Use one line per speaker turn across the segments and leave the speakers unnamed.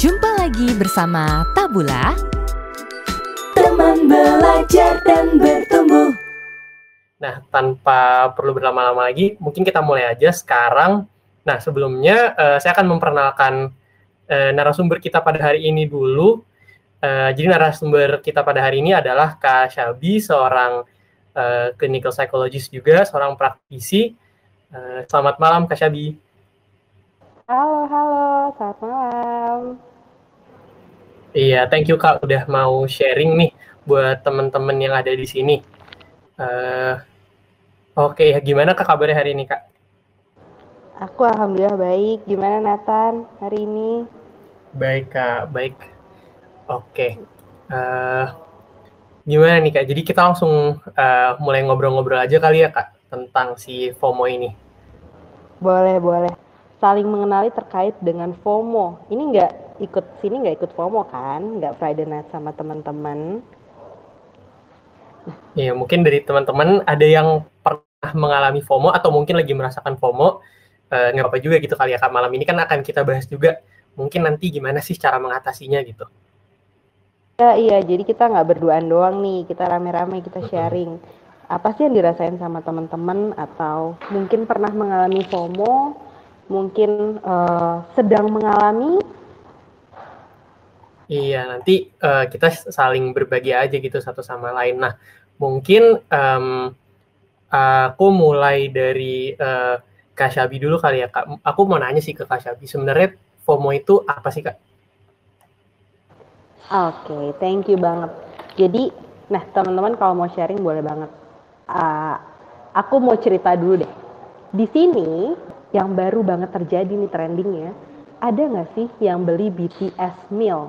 Jumpa lagi bersama Tabula,
teman belajar dan bertumbuh.
Nah, tanpa perlu berlama-lama lagi, mungkin kita mulai aja sekarang. Nah, sebelumnya saya akan memperkenalkan narasumber kita pada hari ini dulu. Jadi narasumber kita pada hari ini adalah Kak Syabi, seorang clinical psychologist juga, seorang praktisi. Selamat malam, Kak Syabi.
Halo, selamat malam.
Iya, thank you Kak udah mau sharing nih buat teman-teman yang ada di sini. Oke, gimana Kak kabarnya hari ini Kak?
Aku alhamdulillah baik. Gimana Nathan hari ini?
Baik Kak, baik. Oke. Gimana nih Kak? Jadi kita langsung mulai ngobrol-ngobrol aja kali ya Kak tentang si FOMO ini.
Boleh. Saling mengenali terkait dengan FOMO. Ini nggak ikut FOMO kan? Nggak Friday night sama teman-teman.
Iya, mungkin dari teman-teman ada yang pernah mengalami FOMO atau mungkin lagi merasakan FOMO. Nggak apa-apa juga gitu kali ya Kak. Malam ini kan akan kita bahas juga. Mungkin nanti gimana sih cara mengatasinya gitu.
Iya, jadi kita nggak berduaan doang nih. Kita rame-rame, kita sharing. Apa sih yang dirasain sama teman-teman? Atau mungkin pernah mengalami FOMO? Mungkin sedang mengalami.
Iya, nanti kita saling berbagi aja gitu satu sama lain. Nah, mungkin aku mulai dari Kak Syabi dulu kali ya, Kak. Aku mau nanya sih ke Kak Syabi, sebenarnya FOMO itu apa sih, Kak?
Oke, thank you banget. Jadi, nah teman-teman kalau mau sharing boleh banget. Aku mau cerita dulu deh. Di sini yang baru banget terjadi nih trendingnya, ada nggak sih yang beli BTS meal?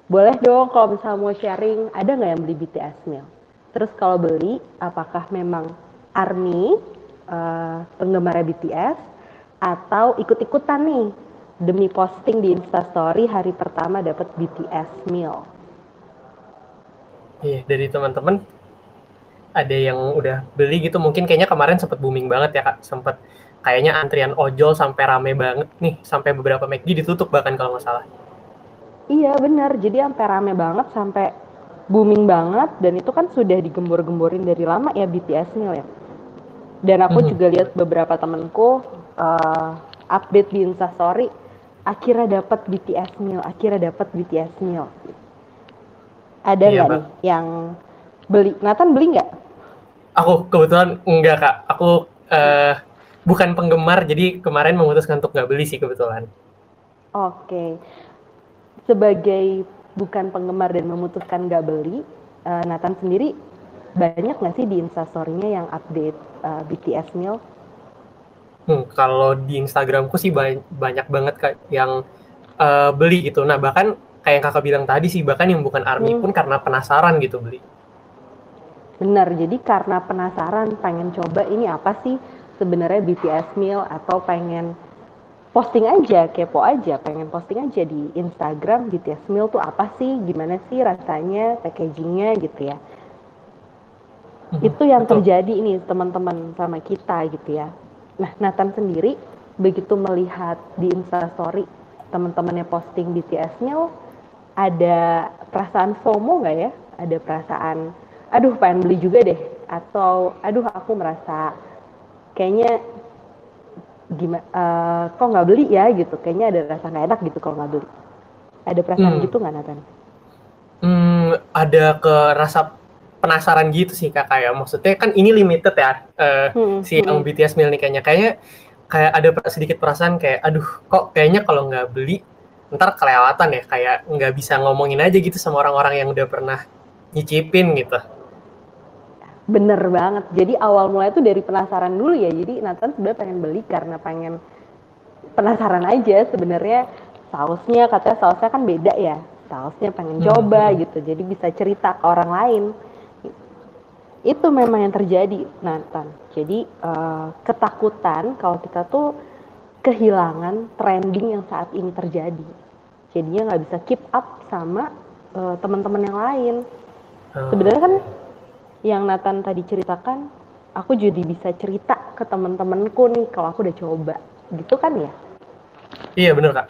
Boleh dong kalau misalnya mau sharing, ada nggak yang beli BTS meal? Terus kalau beli, apakah memang ARMY, penggemar BTS, atau ikut-ikutan nih, demi posting di Instastory hari pertama dapat BTS meal?
Iya, dari teman-teman ada yang udah beli gitu, mungkin kayaknya kemarin sempat booming banget ya Kak, sempat kayaknya antrian ojol sampai rame banget nih, sampai beberapa McD ditutup bahkan kalau nggak salah.
Iya benar, jadi sampai rame banget, sampai booming banget, dan itu kan sudah digembor-gemborin dari lama ya BTS meal ya. Dan aku juga lihat beberapa temenku update di Instastory, akhirnya dapat BTS meal. Ada nggak nih yang beli? Nathan beli nggak?
Aku kebetulan enggak Kak, aku bukan penggemar, jadi kemarin memutuskan untuk nggak beli sih kebetulan.
Oke. Sebagai bukan penggemar dan memutuskan nggak beli, Nathan sendiri banyak nggak sih di Instastory-nya yang update BTS meal?
Kalau di Instagramku sih banyak banget Kak yang beli gitu. Nah bahkan kayak yang Kakak bilang tadi sih, bahkan yang bukan ARMY pun karena penasaran gitu beli.
Benar, jadi karena penasaran pengen coba ini apa sih sebenarnya BTS meal, atau pengen posting aja, kepo aja, pengen posting aja di Instagram BTS meal tuh apa sih, gimana sih rasanya, packagingnya gitu ya. Itu yang terjadi nih teman-teman sama kita gitu ya. Nah, Nathan sendiri begitu melihat di Instastory teman-temannya posting BTS meal, ada perasaan FOMO nggak ya? Ada perasaan, aduh pengen beli juga deh, atau aduh aku merasa kayaknya gimana, kok nggak beli ya gitu, kayaknya ada rasa nggak enak gitu kalau nggak beli. Ada perasaan gitu nggak Nathan?
Ada ke rasa penasaran gitu sih Kak, kayak maksudnya kan ini limited ya, si yang BTS meal nih kayak ada sedikit perasaan kayak aduh kok kayaknya kalau nggak beli ntar kelewatan ya, kayak nggak bisa ngomongin aja gitu sama orang-orang yang udah pernah nyicipin gitu.
Bener banget, jadi awal mulai itu dari penasaran dulu ya. Jadi Nathan sebenarnya pengen beli karena pengen penasaran aja. Sebenarnya katanya sausnya kan beda ya, sausnya pengen coba gitu, jadi bisa cerita ke orang lain. Itu memang yang terjadi Nathan. Jadi ketakutan kalau kita tuh kehilangan trending yang saat ini terjadi, jadinya nggak bisa keep up sama teman-teman yang lain. Sebenarnya kan yang Nathan tadi ceritakan, aku jadi bisa cerita ke teman-temanku nih kalau aku udah coba, gitu kan ya?
Iya bener Kak.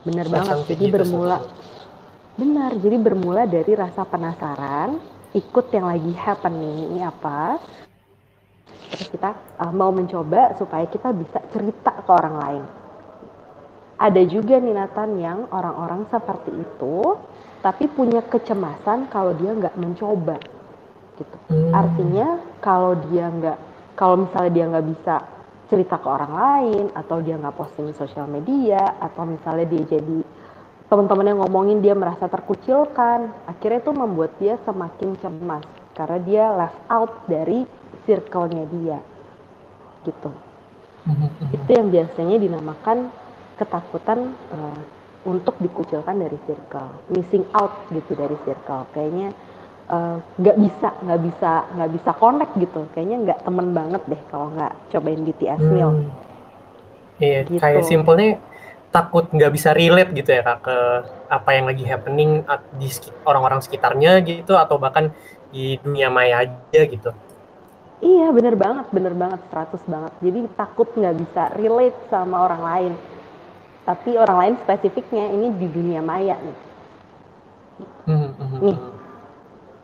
Bener banget.
Pasang
Jadi
video
bermula
tersebut.
benar. Jadi bermula dari rasa penasaran, ikut yang lagi happening ini apa. Terus kita mau mencoba supaya kita bisa cerita ke orang lain. Ada juga nih Nathan yang orang-orang seperti itu, tapi punya kecemasan kalau dia nggak mencoba, gitu. Artinya kalau misalnya dia nggak bisa cerita ke orang lain, atau dia nggak posting di sosial media, atau misalnya dia jadi teman-teman yang ngomongin dia merasa terkucilkan, akhirnya itu membuat dia semakin cemas karena dia left out dari circle-nya dia, gitu. Itu yang biasanya dinamakan ketakutan untuk dikucilkan dari circle, missing out gitu dari circle. Kayaknya nggak bisa connect gitu. Kayaknya nggak temen banget deh kalau nggak cobain BTS Meal.
Iya,
Gitu.
kayak simpelnya takut nggak bisa relate gitu ya Kak, ke apa yang lagi happening di orang-orang sekitarnya gitu, atau bahkan di dunia maya aja gitu.
Iya, bener banget, 100 banget. Jadi takut nggak bisa relate sama orang lain. Tapi orang lain spesifiknya ini di dunia maya nih. Nih,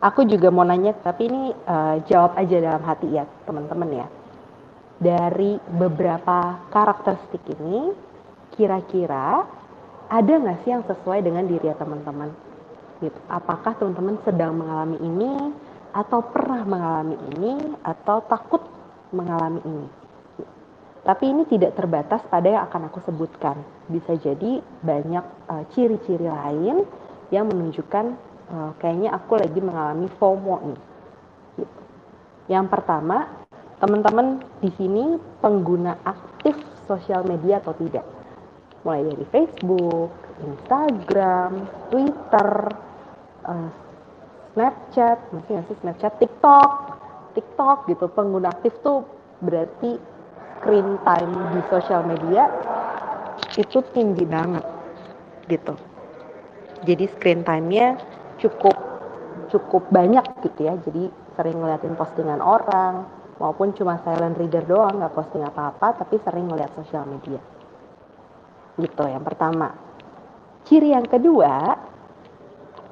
aku juga mau nanya, tapi ini jawab aja dalam hati ya teman-teman ya. Dari beberapa karakteristik ini, kira-kira ada nggak sih yang sesuai dengan diri ya teman-teman? Gitu. Apakah teman-teman sedang mengalami ini, atau pernah mengalami ini, atau takut mengalami ini? Tapi ini tidak terbatas pada yang akan aku sebutkan. Bisa jadi banyak ciri-ciri lain yang menunjukkan kayaknya aku lagi mengalami FOMO nih. Gitu. Yang pertama, teman-teman di sini pengguna aktif sosial media atau tidak? Mulai dari Facebook, Instagram, Twitter, Snapchat, masih nggak sih Snapchat, TikTok gitu. Pengguna aktif tuh berarti screen time di sosial media itu tinggi banget gitu. Jadi screen time-nya cukup banyak gitu ya. Jadi sering ngeliatin postingan orang, maupun cuma silent reader doang, nggak posting apa-apa, tapi sering ngeliat sosial media. Gitu yang pertama. Ciri yang kedua,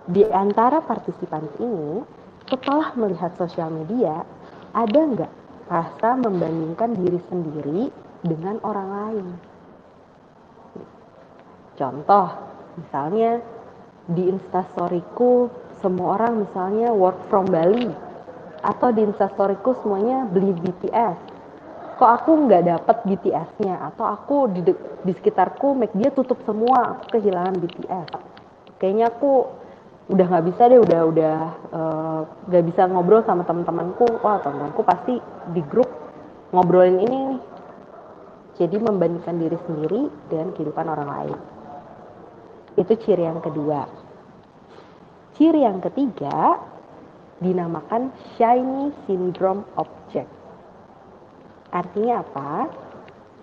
di antara partisipan ini, setelah melihat sosial media, ada nggak rasa membandingkan diri sendiri dengan orang lain? Contoh, misalnya di Instastoryku semua orang misalnya work from Bali, atau di Instastoryku semuanya beli BTS. Kok aku nggak dapet BTS-nya? Atau aku di sekitarku McD tutup semua, aku kehilangan BTS. Kayaknya aku udah nggak bisa deh, udah nggak bisa ngobrol sama teman-temanku. Wah, teman-temanku pasti di grup ngobrolin ini nih. Jadi membandingkan diri sendiri dengan kehidupan orang lain. Itu ciri yang kedua. Ciri yang ketiga dinamakan shiny syndrome object. Artinya apa?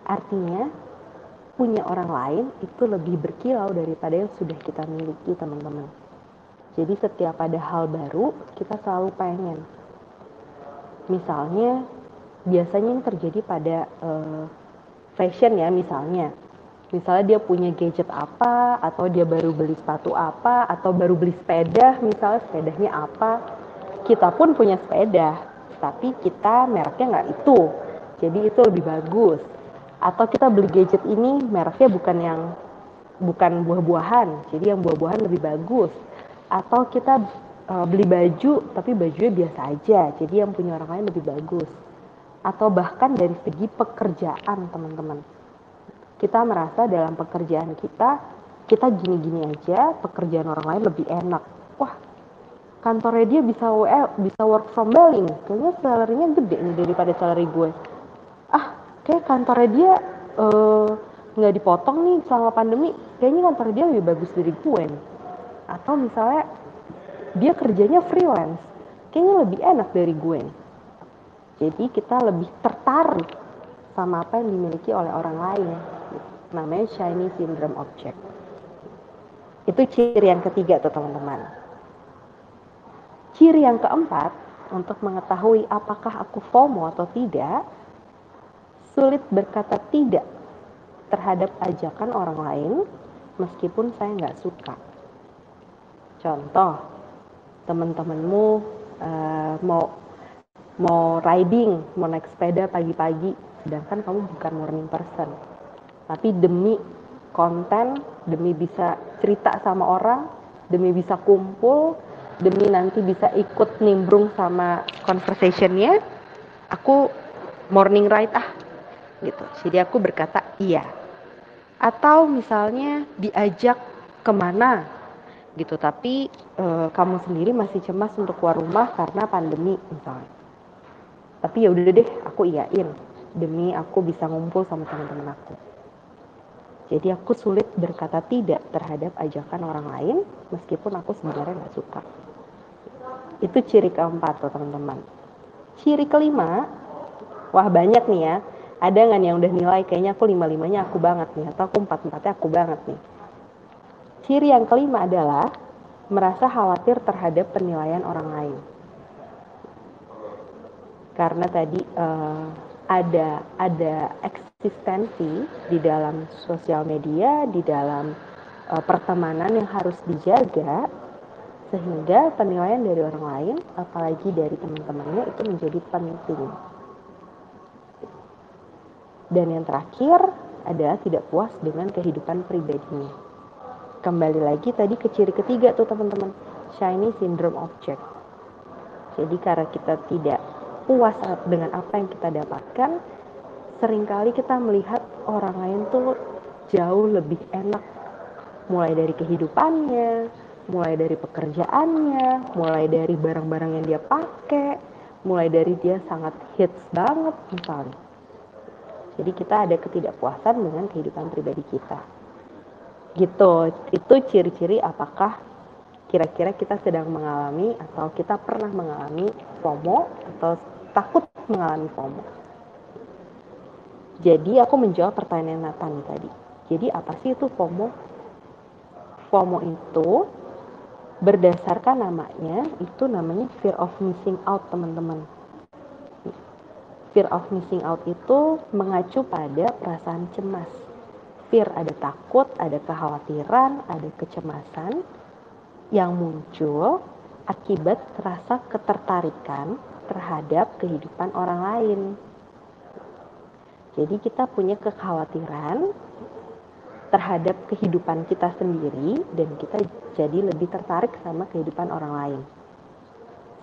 Artinya punya orang lain itu lebih berkilau daripada yang sudah kita miliki, teman-teman. Jadi setiap ada hal baru, kita selalu pengen. Misalnya, biasanya ini terjadi pada fashion ya misalnya. Misalnya dia punya gadget apa, atau dia baru beli sepatu apa, atau baru beli sepeda, misalnya sepedanya apa. Kita pun punya sepeda, tapi kita mereknya nggak itu. Jadi itu lebih bagus. Atau kita beli gadget ini mereknya bukan buah-buahan, jadi yang buah-buahan lebih bagus. Atau kita beli baju, tapi bajunya biasa aja, jadi yang punya orang lain lebih bagus. Atau bahkan dari segi pekerjaan, teman-teman. Kita merasa dalam pekerjaan kita gini-gini aja, pekerjaan orang lain lebih enak. Wah, kantornya dia bisa work from Bali nih, kayaknya salary-nya gede nih daripada salary gue. Kayak kantornya dia nggak dipotong nih selama pandemi, kayaknya kantor dia lebih bagus dari gue nih. Atau misalnya dia kerjanya freelance, kayaknya lebih enak dari gue nih. Jadi kita lebih tertarik sama apa yang dimiliki oleh orang lain. Namanya shiny syndrome object. Itu ciri yang ketiga tuh teman-teman. Ciri yang keempat, untuk mengetahui apakah aku FOMO atau tidak, sulit berkata tidak terhadap ajakan orang lain meskipun saya nggak suka. Contoh, teman-temanmu mau riding, mau naik sepeda pagi-pagi, sedangkan kamu bukan morning person. Tapi demi konten, demi bisa cerita sama orang, demi bisa kumpul, demi nanti bisa ikut nimbrung sama conversationnya, aku morning ride gitu. Jadi aku berkata iya. Atau misalnya diajak kemana gitu, tapi kamu sendiri masih cemas untuk keluar rumah karena pandemi misalnya. Tapi ya udah deh, aku iyain demi aku bisa ngumpul sama teman-teman aku. Jadi aku sulit berkata tidak terhadap ajakan orang lain meskipun aku sebenarnya nggak suka. Itu ciri keempat tuh teman-teman. Ciri kelima, wah banyak nih ya. Ada nggak nih yang udah nilai kayaknya aku 5-5-nya aku banget nih, atau aku 4-4-nya aku banget nih. Ciri yang kelima adalah merasa khawatir terhadap penilaian orang lain. Karena tadi ada eksistensi di dalam sosial media, di dalam pertemanan yang harus dijaga, sehingga penilaian dari orang lain, apalagi dari teman-temannya, itu menjadi penting. Dan yang terakhir adalah tidak puas dengan kehidupan pribadinya. Kembali lagi tadi ke ciri ketiga tuh teman-teman, shiny syndrome object. Jadi karena kita tidak puas dengan apa yang kita dapatkan, seringkali kita melihat orang lain tuh jauh lebih enak. Mulai dari kehidupannya, mulai dari pekerjaannya, mulai dari barang-barang yang dia pakai, mulai dari dia sangat hits banget misalnya. Jadi kita ada ketidakpuasan dengan kehidupan pribadi kita. Gitu, itu ciri-ciri apakah kira-kira kita sedang mengalami atau kita pernah mengalami FOMO atau takut mengalami FOMO. Jadi aku menjawab pertanyaan Nathan tadi. Jadi apa sih itu FOMO? FOMO itu berdasarkan namanya, itu namanya fear of missing out teman-teman. Fear of missing out itu mengacu pada perasaan cemas. Fear ada takut, ada kekhawatiran, ada kecemasan yang muncul akibat rasa ketertarikan terhadap kehidupan orang lain. Jadi kita punya kekhawatiran terhadap kehidupan kita sendiri dan kita jadi lebih tertarik sama kehidupan orang lain.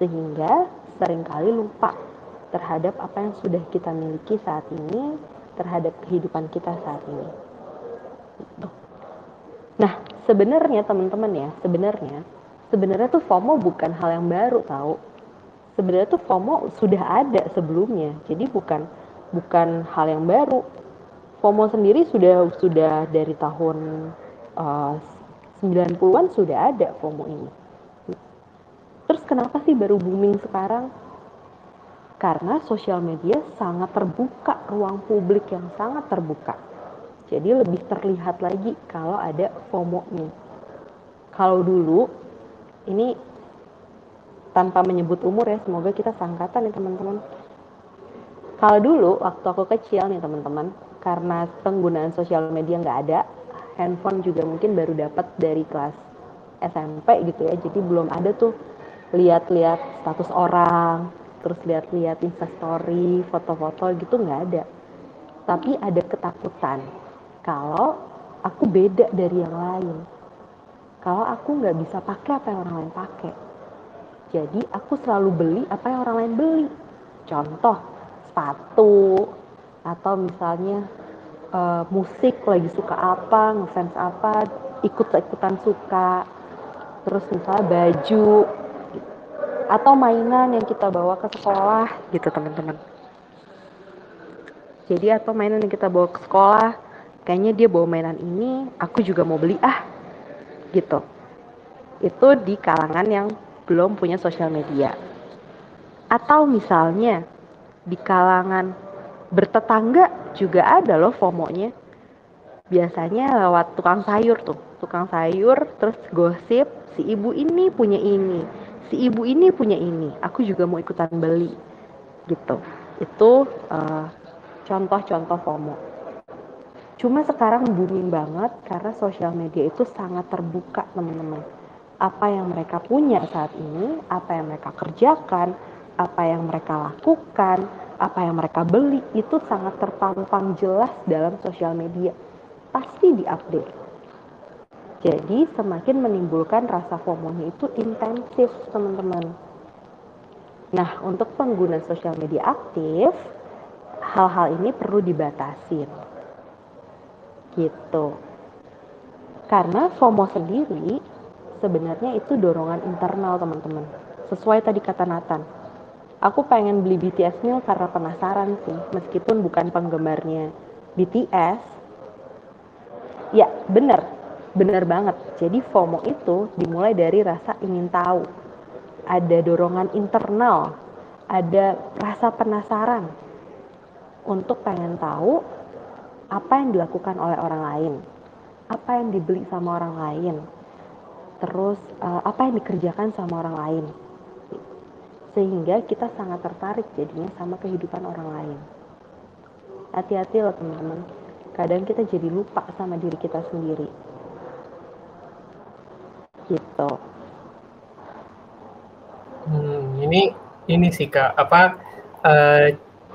Sehingga seringkali lupa terhadap apa yang sudah kita miliki saat ini, terhadap kehidupan kita saat ini. Nah, sebenarnya teman-teman ya, sebenarnya tuh FOMO bukan hal yang baru tahu. Sebenarnya tuh FOMO sudah ada sebelumnya. Jadi bukan hal yang baru. FOMO sendiri sudah dari tahun 90-an sudah ada FOMO ini. Terus kenapa sih baru booming sekarang? Karena sosial media sangat terbuka, ruang publik yang sangat terbuka. Jadi lebih terlihat lagi kalau ada FOMO-nya. Kalau dulu, ini tanpa menyebut umur ya, semoga kita seangkatan nih teman-teman. Kalau dulu, waktu aku kecil nih teman-teman, karena penggunaan sosial media nggak ada, handphone juga mungkin baru dapat dari kelas SMP gitu ya, jadi belum ada tuh lihat-lihat status orang, terus lihat-lihat instastory, foto-foto gitu nggak ada. Tapi ada ketakutan kalau aku beda dari yang lain, kalau aku nggak bisa pakai apa yang orang lain pakai. Jadi aku selalu beli apa yang orang lain beli. Contoh, sepatu, atau misalnya musik, lagi suka apa, ngefans apa, ikut-ikutan suka. Terus misalnya baju, atau mainan yang kita bawa ke sekolah gitu teman-teman. Jadi atau mainan yang kita bawa ke sekolah, kayaknya dia bawa mainan ini, aku juga mau beli gitu. Itu di kalangan yang belum punya sosial media. Atau misalnya di kalangan bertetangga juga ada loh FOMO-nya. Biasanya lewat tukang sayur tuh, terus gosip, si ibu ini punya ini, si ibu ini punya ini, aku juga mau ikutan beli gitu. Itu contoh-contoh FOMO. Cuma sekarang booming banget karena sosial media itu sangat terbuka, teman-teman. Apa yang mereka punya saat ini, apa yang mereka kerjakan, apa yang mereka lakukan, apa yang mereka beli, itu sangat terpampang jelas dalam sosial media. Pasti diupdate. Jadi semakin menimbulkan rasa FOMO-nya itu intensif, teman-teman. Nah, untuk pengguna sosial media aktif, hal-hal ini perlu dibatasin. Gitu. Karena FOMO sendiri sebenarnya itu dorongan internal, teman-teman. Sesuai tadi kata Nathan. Aku pengen beli BTS Meal karena penasaran sih, meskipun bukan penggemarnya BTS. Ya, benar banget. Jadi FOMO itu dimulai dari rasa ingin tahu. Ada dorongan internal, ada rasa penasaran untuk pengen tahu apa yang dilakukan oleh orang lain, apa yang dibeli sama orang lain, terus apa yang dikerjakan sama orang lain, sehingga kita sangat tertarik jadinya sama kehidupan orang lain. Hati-hati loh teman-teman, kadang kita jadi lupa sama diri kita sendiri gitu.
Ini sih Kak,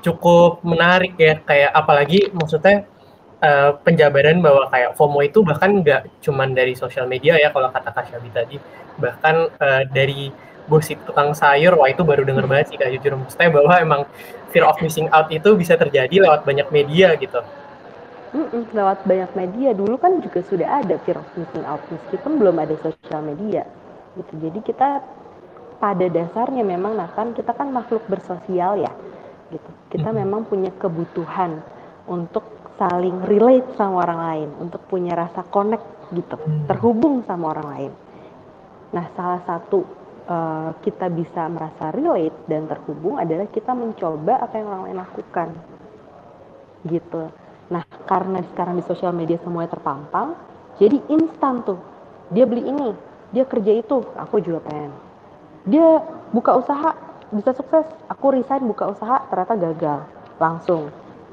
cukup menarik ya, kayak apalagi maksudnya penjabaran bahwa kayak FOMO itu bahkan nggak cuman dari sosial media ya, kalau kata Kak Syabi tadi, bahkan dari gosip tukang sayur, wah itu baru denger banget sih Kak, jujur. Maksudnya bahwa emang fear of missing out itu bisa terjadi lewat banyak media gitu.
Lewat banyak media, dulu kan juga sudah ada fear of missing out, meskipun belum ada sosial media gitu. Jadi kita pada dasarnya memang kita kan makhluk bersosial ya gitu. Kita memang punya kebutuhan untuk saling relate sama orang lain, untuk punya rasa connect gitu, terhubung sama orang lain. Nah, salah satu kita bisa merasa relate dan terhubung adalah kita mencoba apa yang orang lain lakukan gitu. Nah, karena sekarang di sosial media semuanya terpampang, jadi instan tuh. Dia beli ini, dia kerja itu, aku juga pengen. Dia buka usaha, bisa sukses. Aku resign buka usaha, ternyata gagal. Langsung.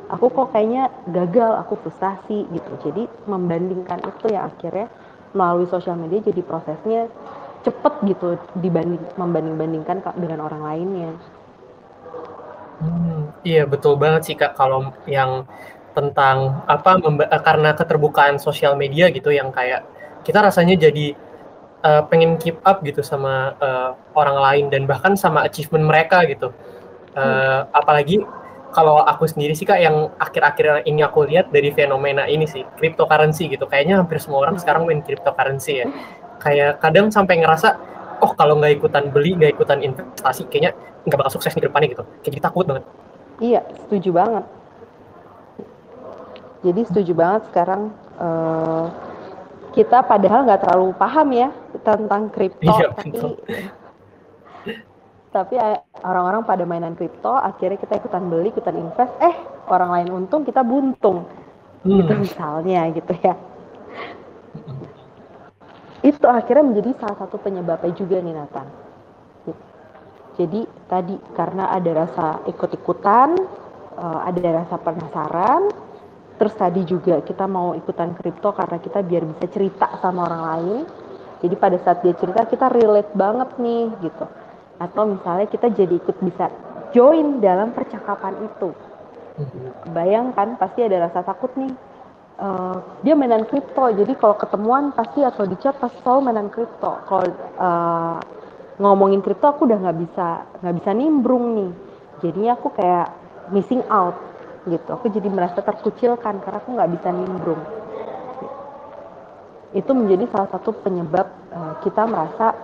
Aku kok kayaknya gagal, aku frustasi gitu. Jadi membandingkan itu yang akhirnya melalui sosial media jadi prosesnya cepet gitu membanding-bandingkan dengan orang lainnya.
Iya betul banget sih Kak, kalau yang tentang karena keterbukaan sosial media gitu, yang kayak kita rasanya jadi pengen keep up gitu sama orang lain dan bahkan sama achievement mereka gitu. Apalagi kalau aku sendiri sih Kak, yang akhir-akhir ini aku lihat dari fenomena ini sih, cryptocurrency gitu. Kayaknya hampir semua orang sekarang main cryptocurrency ya. Kayak kadang sampai ngerasa, oh kalau nggak ikutan beli, nggak ikutan investasi, kayaknya nggak bakal sukses di depannya gitu. Kayak jadi takut banget.
Iya, setuju banget. Jadi setuju banget sekarang kita padahal nggak terlalu paham ya tentang kripto,
Iya,
tapi orang-orang pada mainan kripto, akhirnya kita ikutan beli, ikutan invest, orang lain untung, kita buntung, gitu misalnya gitu ya. Itu akhirnya menjadi salah satu penyebabnya juga nih Nathan. Jadi tadi karena ada rasa ikut-ikutan, ada rasa penasaran, terus tadi juga kita mau ikutan kripto karena kita biar bisa cerita sama orang lain. Jadi pada saat dia cerita kita relate banget nih gitu. Atau misalnya kita jadi ikut bisa join dalam percakapan itu. Bayangkan pasti ada rasa takut nih. Dia mainan kripto, jadi kalau ketemuan pasti atau di chat pasti selalu mainan kripto. Kalau ngomongin kripto aku udah nggak bisa nimbrung nih. Jadinya aku kayak missing out gitu. Aku jadi merasa terkucilkan karena aku nggak bisa nimbrung. Itu menjadi salah satu penyebab kita merasa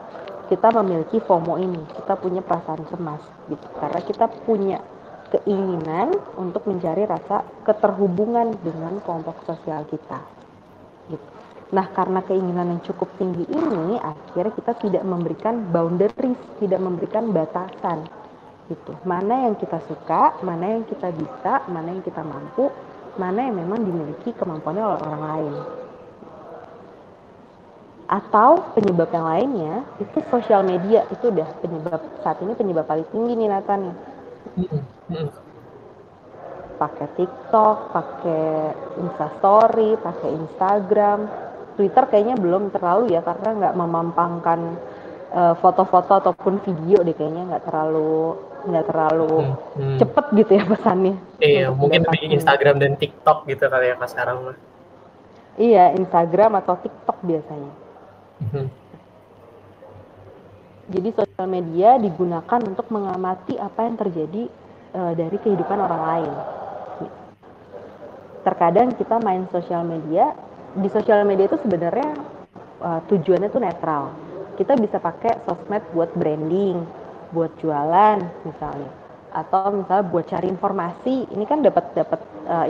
kita memiliki FOMO ini. Kita punya perasaan cemas gitu. Karena kita punya keinginan untuk mencari rasa keterhubungan dengan kelompok sosial kita. Gitu. Nah, karena keinginan yang cukup tinggi ini, akhirnya kita tidak memberikan boundaries, tidak memberikan batasan. Gitu. Mana yang kita suka, mana yang kita bisa, mana yang kita mampu, mana yang memang dimiliki kemampuannya oleh orang lain. Atau penyebab yang lainnya, itu sosial media, itu udah penyebab, saat ini penyebab paling tinggi nih Nathan. pakai TikTok, pakai Instastory, pakai Instagram. Twitter kayaknya belum terlalu ya, karena nggak memampangkan foto-foto ataupun video deh, kayaknya nggak terlalu cepet gitu ya pesannya.
Iya,
untuk
mungkin lebih
dapatin.
Instagram dan TikTok gitu kali ya Kak sekarang mah.
Iya, Instagram atau TikTok biasanya. Jadi sosial media digunakan untuk mengamati apa yang terjadi dari kehidupan orang lain. Terkadang kita main sosial media, di sosial media itu sebenarnya tujuannya tuh netral. Kita bisa pakai sosmed buat branding, buat jualan misalnya, atau misalnya buat cari informasi. Ini kan dapat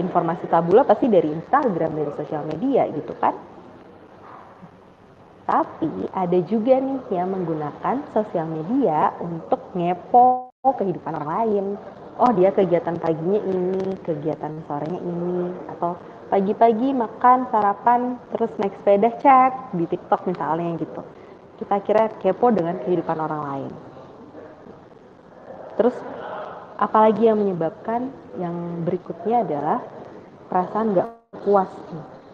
informasi Tabula pasti dari Instagram, dari sosial media gitu kan. Tapi ada juga nih yang menggunakan sosial media untuk ngepo kehidupan orang lain. Oh, dia kegiatan paginya ini, kegiatan sorenya ini, atau pagi-pagi makan, sarapan, terus naik sepeda cek di TikTok misalnya gitu. Kita kira kepo dengan kehidupan orang lain. Terus apalagi yang menyebabkan, yang berikutnya adalah perasaan nggak puas,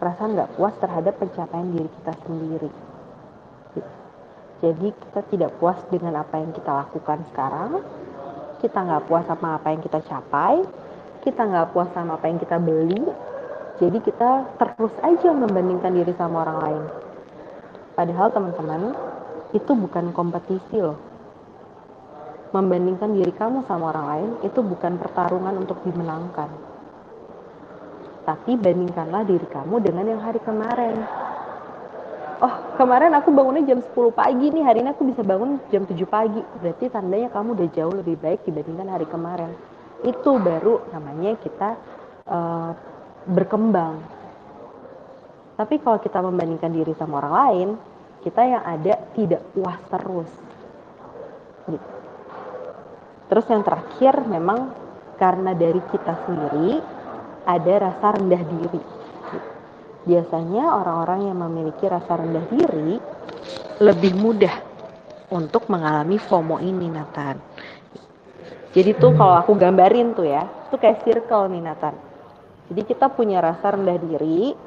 perasaan nggak puas terhadap pencapaian diri kita sendiri. Jadi kita tidak puas dengan apa yang kita lakukan sekarang, kita nggak puas sama apa yang kita capai, kita nggak puas sama apa yang kita beli, jadi kita terus aja membandingkan diri sama orang lain. Padahal teman-teman, itu bukan kompetisi loh. Membandingkan diri kamu sama orang lain itu bukan pertarungan untuk dimenangkan. Tapi bandingkanlah diri kamu dengan yang hari kemarin. Oh, kemarin aku bangunnya jam 10 pagi nih, hari ini aku bisa bangun jam 7 pagi. Berarti tandanya kamu udah jauh lebih baik dibandingkan hari kemarin. Itu baru namanya kita berkembang. Tapi kalau kita membandingkan diri sama orang lain, kita yang ada tidak puas terus. Gitu. Terus yang terakhir memang karena dari kita sendiri ada rasa rendah diri. Biasanya orang-orang yang memiliki rasa rendah diri lebih mudah untuk mengalami FOMO ini, Nathan. Jadi tuh kalau aku gambarin tuh ya, itu kayak circle nih, Nathan. Jadi kita punya rasa rendah diri,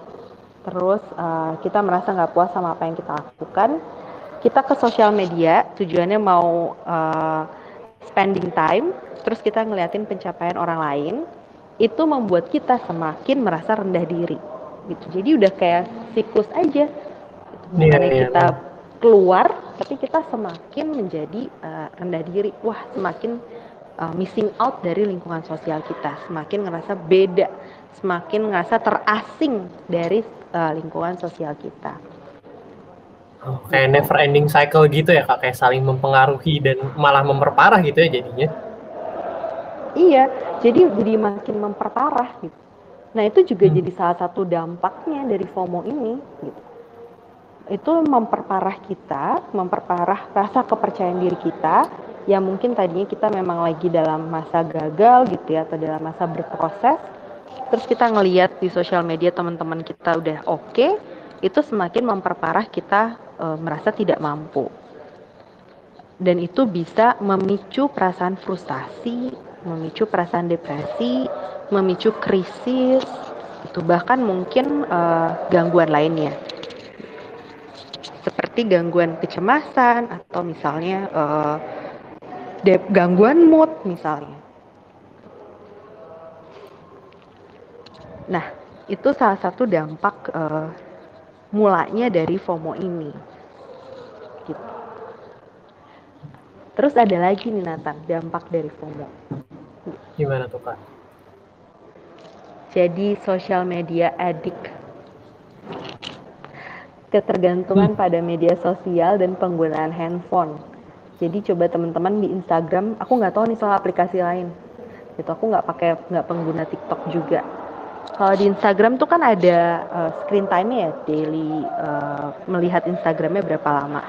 terus kita merasa nggak puas sama apa yang kita lakukan. Kita ke sosial media, tujuannya mau spending time, terus kita ngeliatin pencapaian orang lain, itu membuat kita semakin merasa rendah diri. Gitu. Jadi udah kayak siklus aja. Bukannya kita keluar, tapi kita semakin menjadi rendah diri. Wah, semakin missing out dari lingkungan sosial kita, semakin ngerasa beda, semakin ngerasa terasing dari lingkungan sosial kita.
Oh, kayak never ending cycle gitu ya Kak, kayak saling mempengaruhi dan malah memperparah gitu ya jadinya.
Iya, jadi makin memperparah gitu. Nah, itu juga jadi salah satu dampaknya dari FOMO ini gitu. Itu memperparah kita, memperparah rasa kepercayaan diri kita yang mungkin tadinya kita memang lagi dalam masa gagal gitu ya, atau dalam masa berproses. Terus kita ngelihat di sosial media teman-teman kita udah oke, itu semakin memperparah kita merasa tidak mampu. Dan itu bisa memicu perasaan frustasi, memicu perasaan depresi, memicu krisis, itu bahkan mungkin gangguan lainnya. Seperti gangguan kecemasan atau misalnya gangguan mood misalnya. Nah, itu salah satu dampak mulanya dari FOMO ini. Gitu. Terus ada lagi nih Nathan, dampak dari FOMO.
Gimana tuh Kak?
Jadi social media addict. Ketergantungan pada media sosial dan penggunaan handphone. Jadi coba teman-teman di Instagram, aku nggak tahu nih soal aplikasi lain. Gitu, aku nggak pengguna TikTok juga. Kalau di Instagram tuh kan ada screen time-nya ya, daily melihat Instagramnya berapa lama.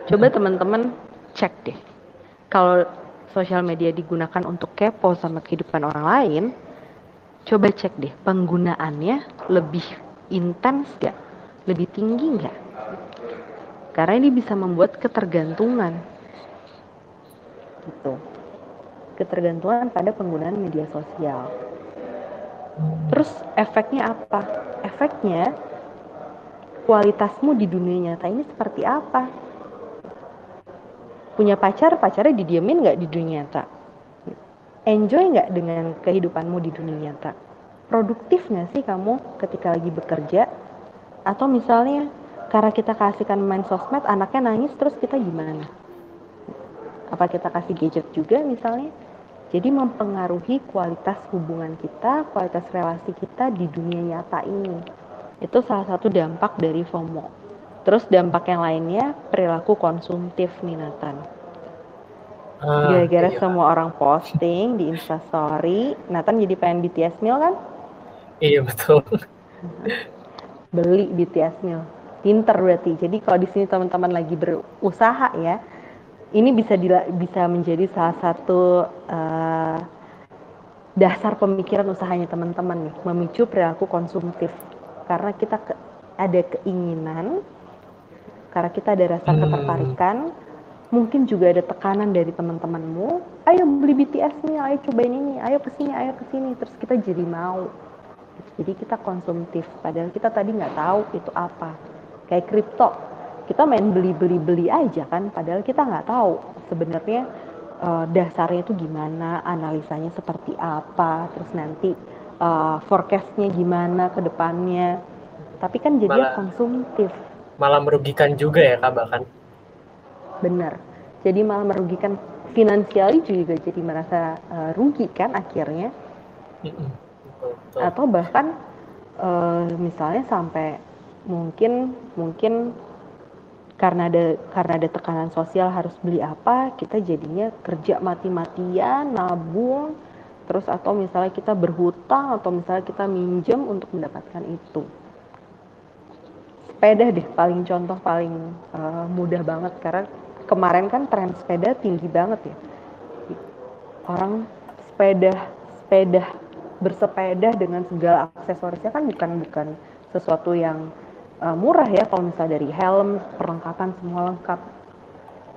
Coba teman-teman cek deh. Kalau sosial media digunakan untuk kepo sama kehidupan orang lain, coba cek deh penggunaannya lebih intens gak? Lebih tinggi nggak? Karena ini bisa membuat ketergantungan, gitu. Ketergantungan pada penggunaan media sosial. Terus efeknya apa? Efeknya kualitasmu di dunia nyata ini seperti apa? Punya pacar, pacarnya didiemin nggak di dunia nyata? Enjoy nggak dengan kehidupanmu di dunia nyata? Produktif nggak sih kamu ketika lagi bekerja? Atau misalnya karena kita kasihkan main sosmed, anaknya nangis, terus kita gimana? Apa kita kasih gadget juga misalnya? Jadi mempengaruhi kualitas hubungan kita, kualitas relasi kita di dunia nyata ini. Itu salah satu dampak dari FOMO. Terus dampak yang lainnya, perilaku konsumtif nih Nathan. Gara-gara semua orang posting di Instastory, Nathan jadi pengen BTS meal kan?
Iya betul.
Beli BTS meal. Pinter berarti. Jadi kalau di sini teman-teman lagi berusaha ya, ini bisa menjadi salah satu dasar pemikiran usahanya teman-teman nih, memicu perilaku konsumtif. Karena kita ada keinginan, karena kita ada rasa ketertarikan, mungkin juga ada tekanan dari teman-temanmu, ayo beli BTS nih, ayo cobain ini, ayo kesini, terus kita jadi mau. Jadi kita konsumtif, padahal kita tadi nggak tahu itu apa. Kayak kripto, kita main beli aja kan, padahal kita nggak tahu sebenarnya dasarnya itu gimana, analisanya seperti apa, terus nanti forecast-nya gimana ke depannya. Tapi kan jadinya konsumtif.
Malah merugikan juga ya Kak bahkan.
Benar. Jadi malah merugikan finansial juga, jadi merasa rugi kan akhirnya. Atau bahkan misalnya sampai mungkin karena ada tekanan sosial harus beli apa, kita jadinya kerja mati-matian, nabung, terus atau misalnya kita berhutang, atau misalnya kita minjem untuk mendapatkan itu. Sepeda deh paling mudah banget, karena kemarin kan tren sepeda tinggi banget ya. Orang bersepeda dengan segala aksesorisnya kan bukan sesuatu yang murah ya, kalau misalnya dari helm, perlengkapan semua lengkap.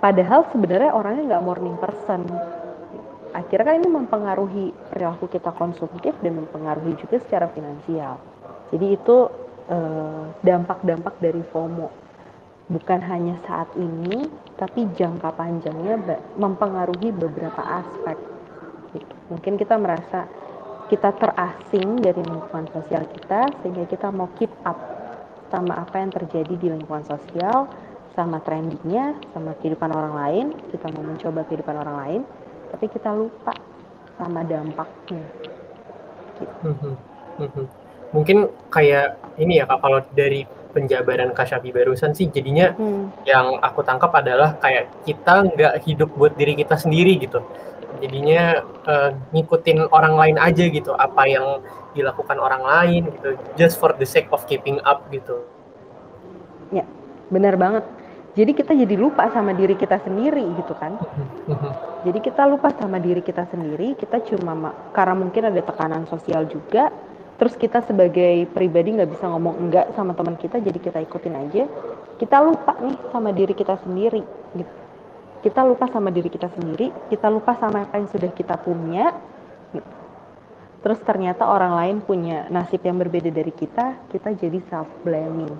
Padahal sebenarnya orangnya nggak morning person. Akhirnya kan ini mempengaruhi perilaku kita konsumtif dan mempengaruhi juga secara finansial. Jadi itu dampak-dampak dari FOMO. Bukan hanya saat ini, tapi jangka panjangnya mempengaruhi beberapa aspek. Gitu. Mungkin kita merasa kita terasing dari lingkungan sosial kita, sehingga kita mau keep up sama apa yang terjadi di lingkungan sosial, sama trendingnya, sama kehidupan orang lain. Kita mau mencoba kehidupan orang lain, tapi kita lupa sama dampaknya. Gitu.
Mungkin kayak ini ya Kak, kalau dari penjabaran Kak Syafi barusan sih jadinya yang aku tangkap adalah kayak kita nggak hidup buat diri kita sendiri gitu. Jadinya ngikutin orang lain aja gitu, apa yang dilakukan orang lain gitu, just for the sake of keeping up gitu.
Ya, benar banget. Jadi kita jadi lupa sama diri kita sendiri gitu kan. Jadi kita lupa sama diri kita sendiri, kita cuma karena mungkin ada tekanan sosial juga, terus kita sebagai pribadi nggak bisa ngomong enggak sama teman kita, jadi kita ikutin aja. Kita lupa nih sama diri kita sendiri gitu. Kita lupa sama diri kita sendiri, kita lupa sama apa yang sudah kita punya. Terus ternyata orang lain punya nasib yang berbeda dari kita jadi self-blaming.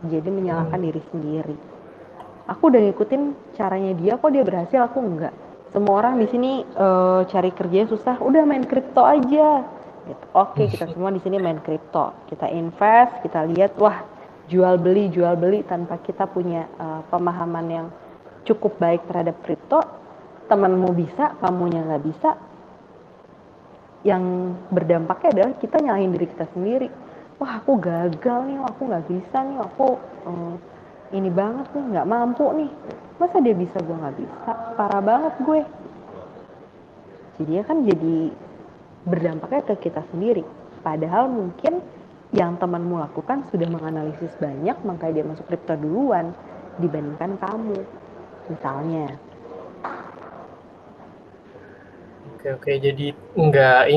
Jadi menyalahkan diri sendiri. Aku udah ngikutin caranya dia, kok dia berhasil, aku enggak. Semua orang di sini cari kerja susah, udah main kripto aja. Gitu. Oke, kita semua di sini main kripto. Kita invest, kita lihat, wah jual beli tanpa kita punya pemahaman yang cukup baik terhadap kripto. Temanmu bisa, kamunya nggak bisa. Yang berdampaknya adalah kita nyalahin diri kita sendiri. Wah aku gagal nih, aku nggak bisa nih, aku ini banget nih, nggak mampu nih. Masa dia bisa, gue nggak bisa? Parah banget gue. Jadi berdampaknya ke kita sendiri. Padahal mungkin yang temanmu lakukan sudah menganalisis banyak, makanya dia masuk kripto duluan dibandingkan kamu. Misalnya.
Oke, jadi nggak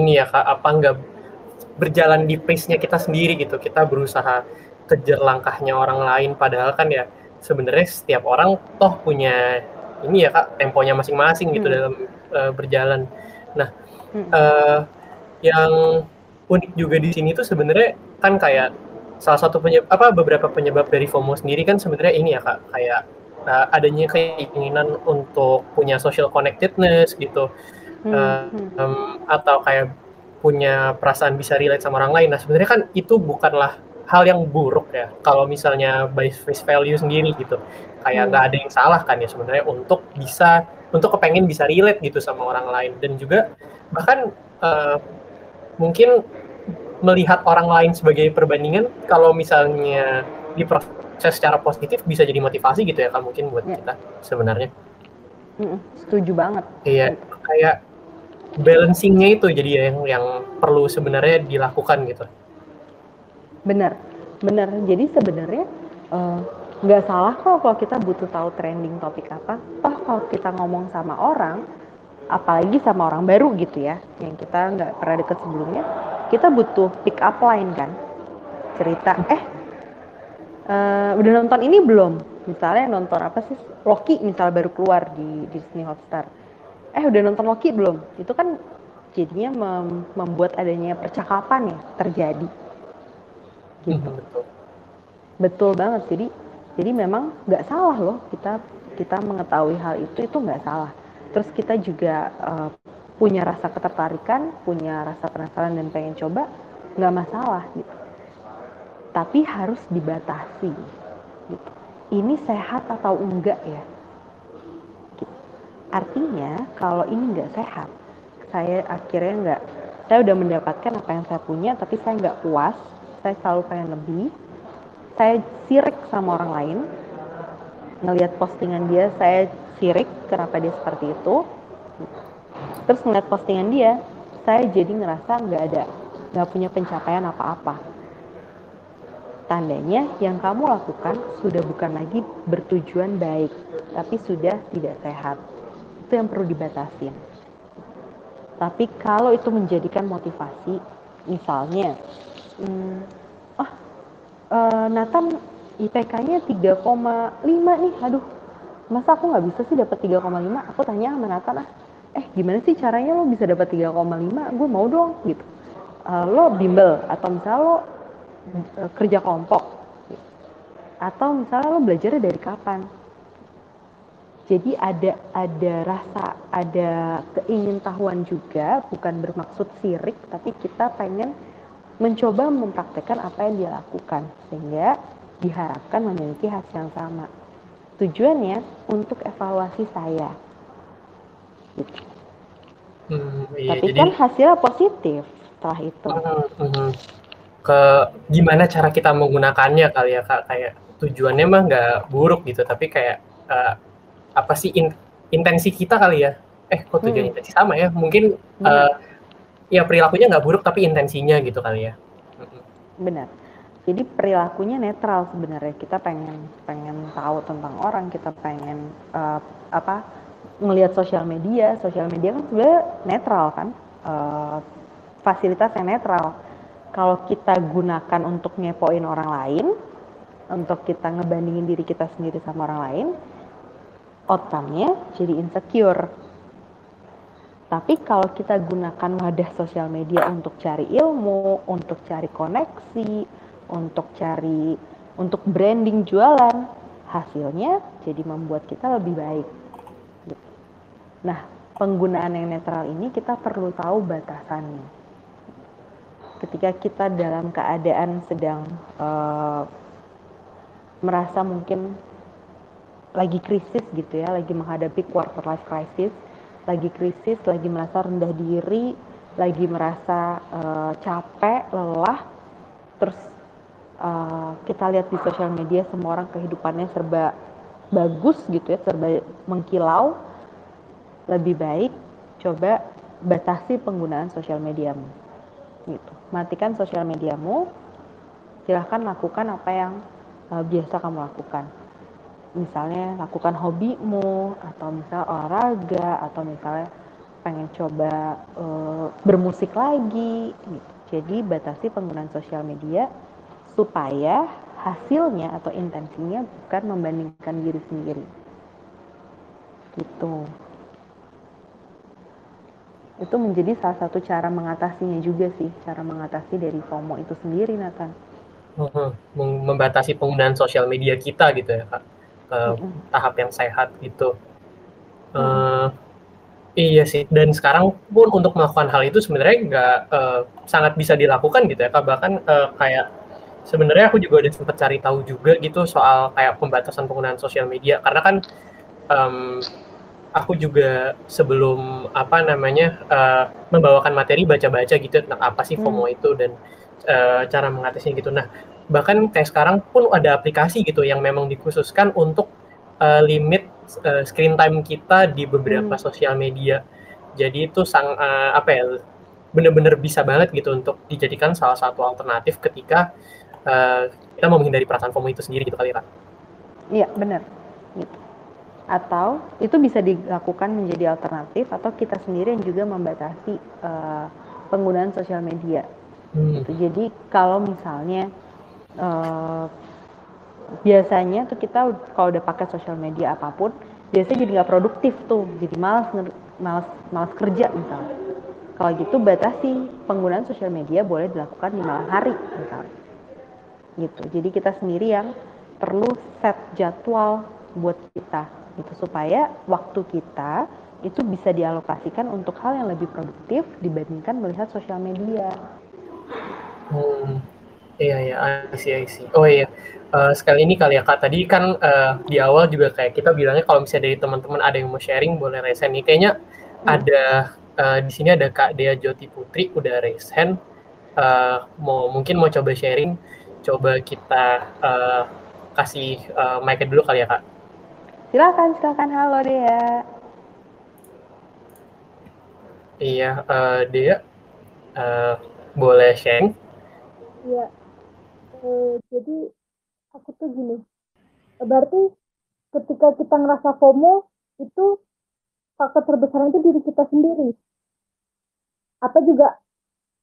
berjalan di pace-nya kita sendiri gitu. Kita berusaha kejar langkahnya orang lain, padahal kan ya sebenarnya setiap orang toh punya ini ya Kak, temponya masing-masing gitu dalam berjalan. Nah, yang unik juga di sini tuh sebenarnya kan kayak salah satu beberapa penyebab dari FOMO sendiri kan sebenarnya ini ya Kak, kayak adanya keinginan untuk punya social connectedness gitu, atau kayak punya perasaan bisa relate sama orang lain. Nah sebenarnya kan itu bukanlah hal yang buruk ya, kalau misalnya by face value sendiri gitu, kayak nggak ada yang salah kan ya sebenarnya untuk kepengen bisa relate gitu sama orang lain, dan juga bahkan mungkin melihat orang lain sebagai perbandingan, kalau misalnya diproses secara positif bisa jadi motivasi gitu ya Kak, mungkin buat kita sebenarnya.
Setuju banget.
Iya, kayak balancing-nya itu jadi yang perlu sebenarnya dilakukan gitu.
Benar. Jadi sebenarnya nggak salah kok kalau kita butuh tahu trending topik apa. Toh kalau kita ngomong sama orang, apalagi sama orang baru gitu ya, yang kita nggak pernah deket sebelumnya, kita butuh pick up line kan, cerita, udah nonton ini belum? Misalnya nonton apa sih, Loki misalnya baru keluar di Disney Hotstar, udah nonton Loki belum? Itu kan jadinya membuat adanya percakapan ya terjadi gitu. Betul banget. Jadi memang nggak salah loh kita mengetahui hal itu nggak salah. Terus kita juga punya rasa ketertarikan, punya rasa penasaran dan pengen coba, nggak masalah gitu. Tapi harus dibatasi gitu. Ini sehat atau enggak ya? Gitu. Artinya kalau ini nggak sehat, saya udah mendapatkan apa yang saya punya, tapi saya nggak puas, saya selalu pengen lebih, saya sirik sama orang lain, ngelihat postingan dia, saya sirik kenapa dia seperti itu, terus ngeliat postingan dia, saya jadi ngerasa nggak punya pencapaian apa-apa. Tandanya yang kamu lakukan sudah bukan lagi bertujuan baik, tapi sudah tidak sehat. Itu yang perlu dibatasin. Tapi kalau itu menjadikan motivasi, misalnya, Nathan IPK-nya 3,5 nih, aduh, masa aku nggak bisa sih dapat 3,5? Aku tanya sama Nathan, gimana sih caranya lo bisa dapat 3,5? Gue mau dong, gitu. Lo bimbel, atau misalnya lo kerja kelompok, atau misalnya lo belajarnya dari kapan? Jadi ada keingintahuan juga, bukan bermaksud sirik, tapi kita pengen mencoba mempraktekkan apa yang dia lakukan, sehingga diharapkan memiliki hasil yang sama. Tujuannya untuk evaluasi saya. Gitu.
Iya,
tapi
jadi,
kan hasilnya positif setelah itu.
Gimana cara kita menggunakannya kali ya Kak, kayak tujuannya mah nggak buruk gitu, tapi kayak apa sih intensi kita kali ya? Kok tujuan intensi sama ya? Mungkin ya perilakunya nggak buruk tapi intensinya gitu kali ya.
Benar. Jadi perilakunya netral sebenarnya. Kita pengen tahu tentang orang, kita pengen ngelihat sosial media kan sebenarnya netral kan, fasilitas yang netral. Kalau kita gunakan untuk ngepoin orang lain, untuk kita ngebandingin diri kita sendiri sama orang lain, outcome-nya jadi insecure. Tapi kalau kita gunakan wadah sosial media untuk cari ilmu, untuk cari koneksi, untuk branding jualan, hasilnya jadi membuat kita lebih baik. Nah, penggunaan yang netral ini kita perlu tahu batasannya. Ketika kita dalam keadaan sedang merasa mungkin lagi krisis gitu ya, lagi menghadapi quarter life crisis, lagi krisis, lagi merasa rendah diri, lagi merasa capek, lelah, terus kita lihat di sosial media semua orang kehidupannya serba bagus gitu ya, serba mengkilau, lebih baik coba batasi penggunaan sosial mediamu gitu. Matikan sosial mediamu, silahkan lakukan apa yang biasa kamu lakukan. Misalnya lakukan hobimu, atau misalnya olahraga, atau misalnya pengen coba bermusik lagi gitu. Jadi batasi penggunaan sosial media supaya hasilnya atau intensinya bukan membandingkan diri sendiri gitu. Itu menjadi salah satu cara mengatasinya juga sih, cara mengatasi dari FOMO itu sendiri, Nathan.
Membatasi penggunaan sosial media kita gitu ya Kak, ke tahap yang sehat gitu. Iya sih, dan sekarang pun untuk melakukan hal itu sebenarnya nggak sangat bisa dilakukan gitu ya Kak, bahkan kayak sebenarnya aku juga udah sempat cari tahu juga gitu soal kayak pembatasan penggunaan sosial media, karena kan aku juga sebelum membawakan materi baca-baca gitu tentang apa sih FOMO itu dan cara mengatasinya gitu. Nah, bahkan kayak sekarang pun ada aplikasi gitu yang memang dikhususkan untuk limit screen time kita di beberapa sosial media. Jadi itu benar-benar bisa banget gitu untuk dijadikan salah satu alternatif ketika kita mau menghindari perasaan FOMO itu sendiri gitu kali ya Kak.
Iya, benar. Gitu. Atau itu bisa dilakukan menjadi alternatif, atau kita sendiri yang juga membatasi penggunaan sosial media. Gitu. Jadi kalau misalnya biasanya tuh kita kalau udah pakai sosial media apapun, biasanya jadi nggak produktif tuh, jadi malas kerja misalnya. Kalau gitu batasi penggunaan sosial media, boleh dilakukan di malam hari misalnya. Gitu. Jadi kita sendiri yang perlu set jadwal buat kita gitu, supaya waktu kita itu bisa dialokasikan untuk hal yang lebih produktif dibandingkan melihat sosial media.
Iya, I see. Oh iya, sekali ini kali ya Kak, tadi kan di awal juga kayak kita bilangnya kalau misalnya dari teman-teman ada yang mau sharing boleh raise hand nih. Kayaknya ada di sini ada Kak Dea Joti Putri udah raise hand, mungkin mau coba sharing, coba kita kasih mic dulu kali ya Kak.
Silakan, halo Dea.
Iya, Dea boleh sharing?
Iya, jadi aku tuh gini, berarti ketika kita ngerasa FOMO itu faktor terbesarnya itu diri kita sendiri, atau juga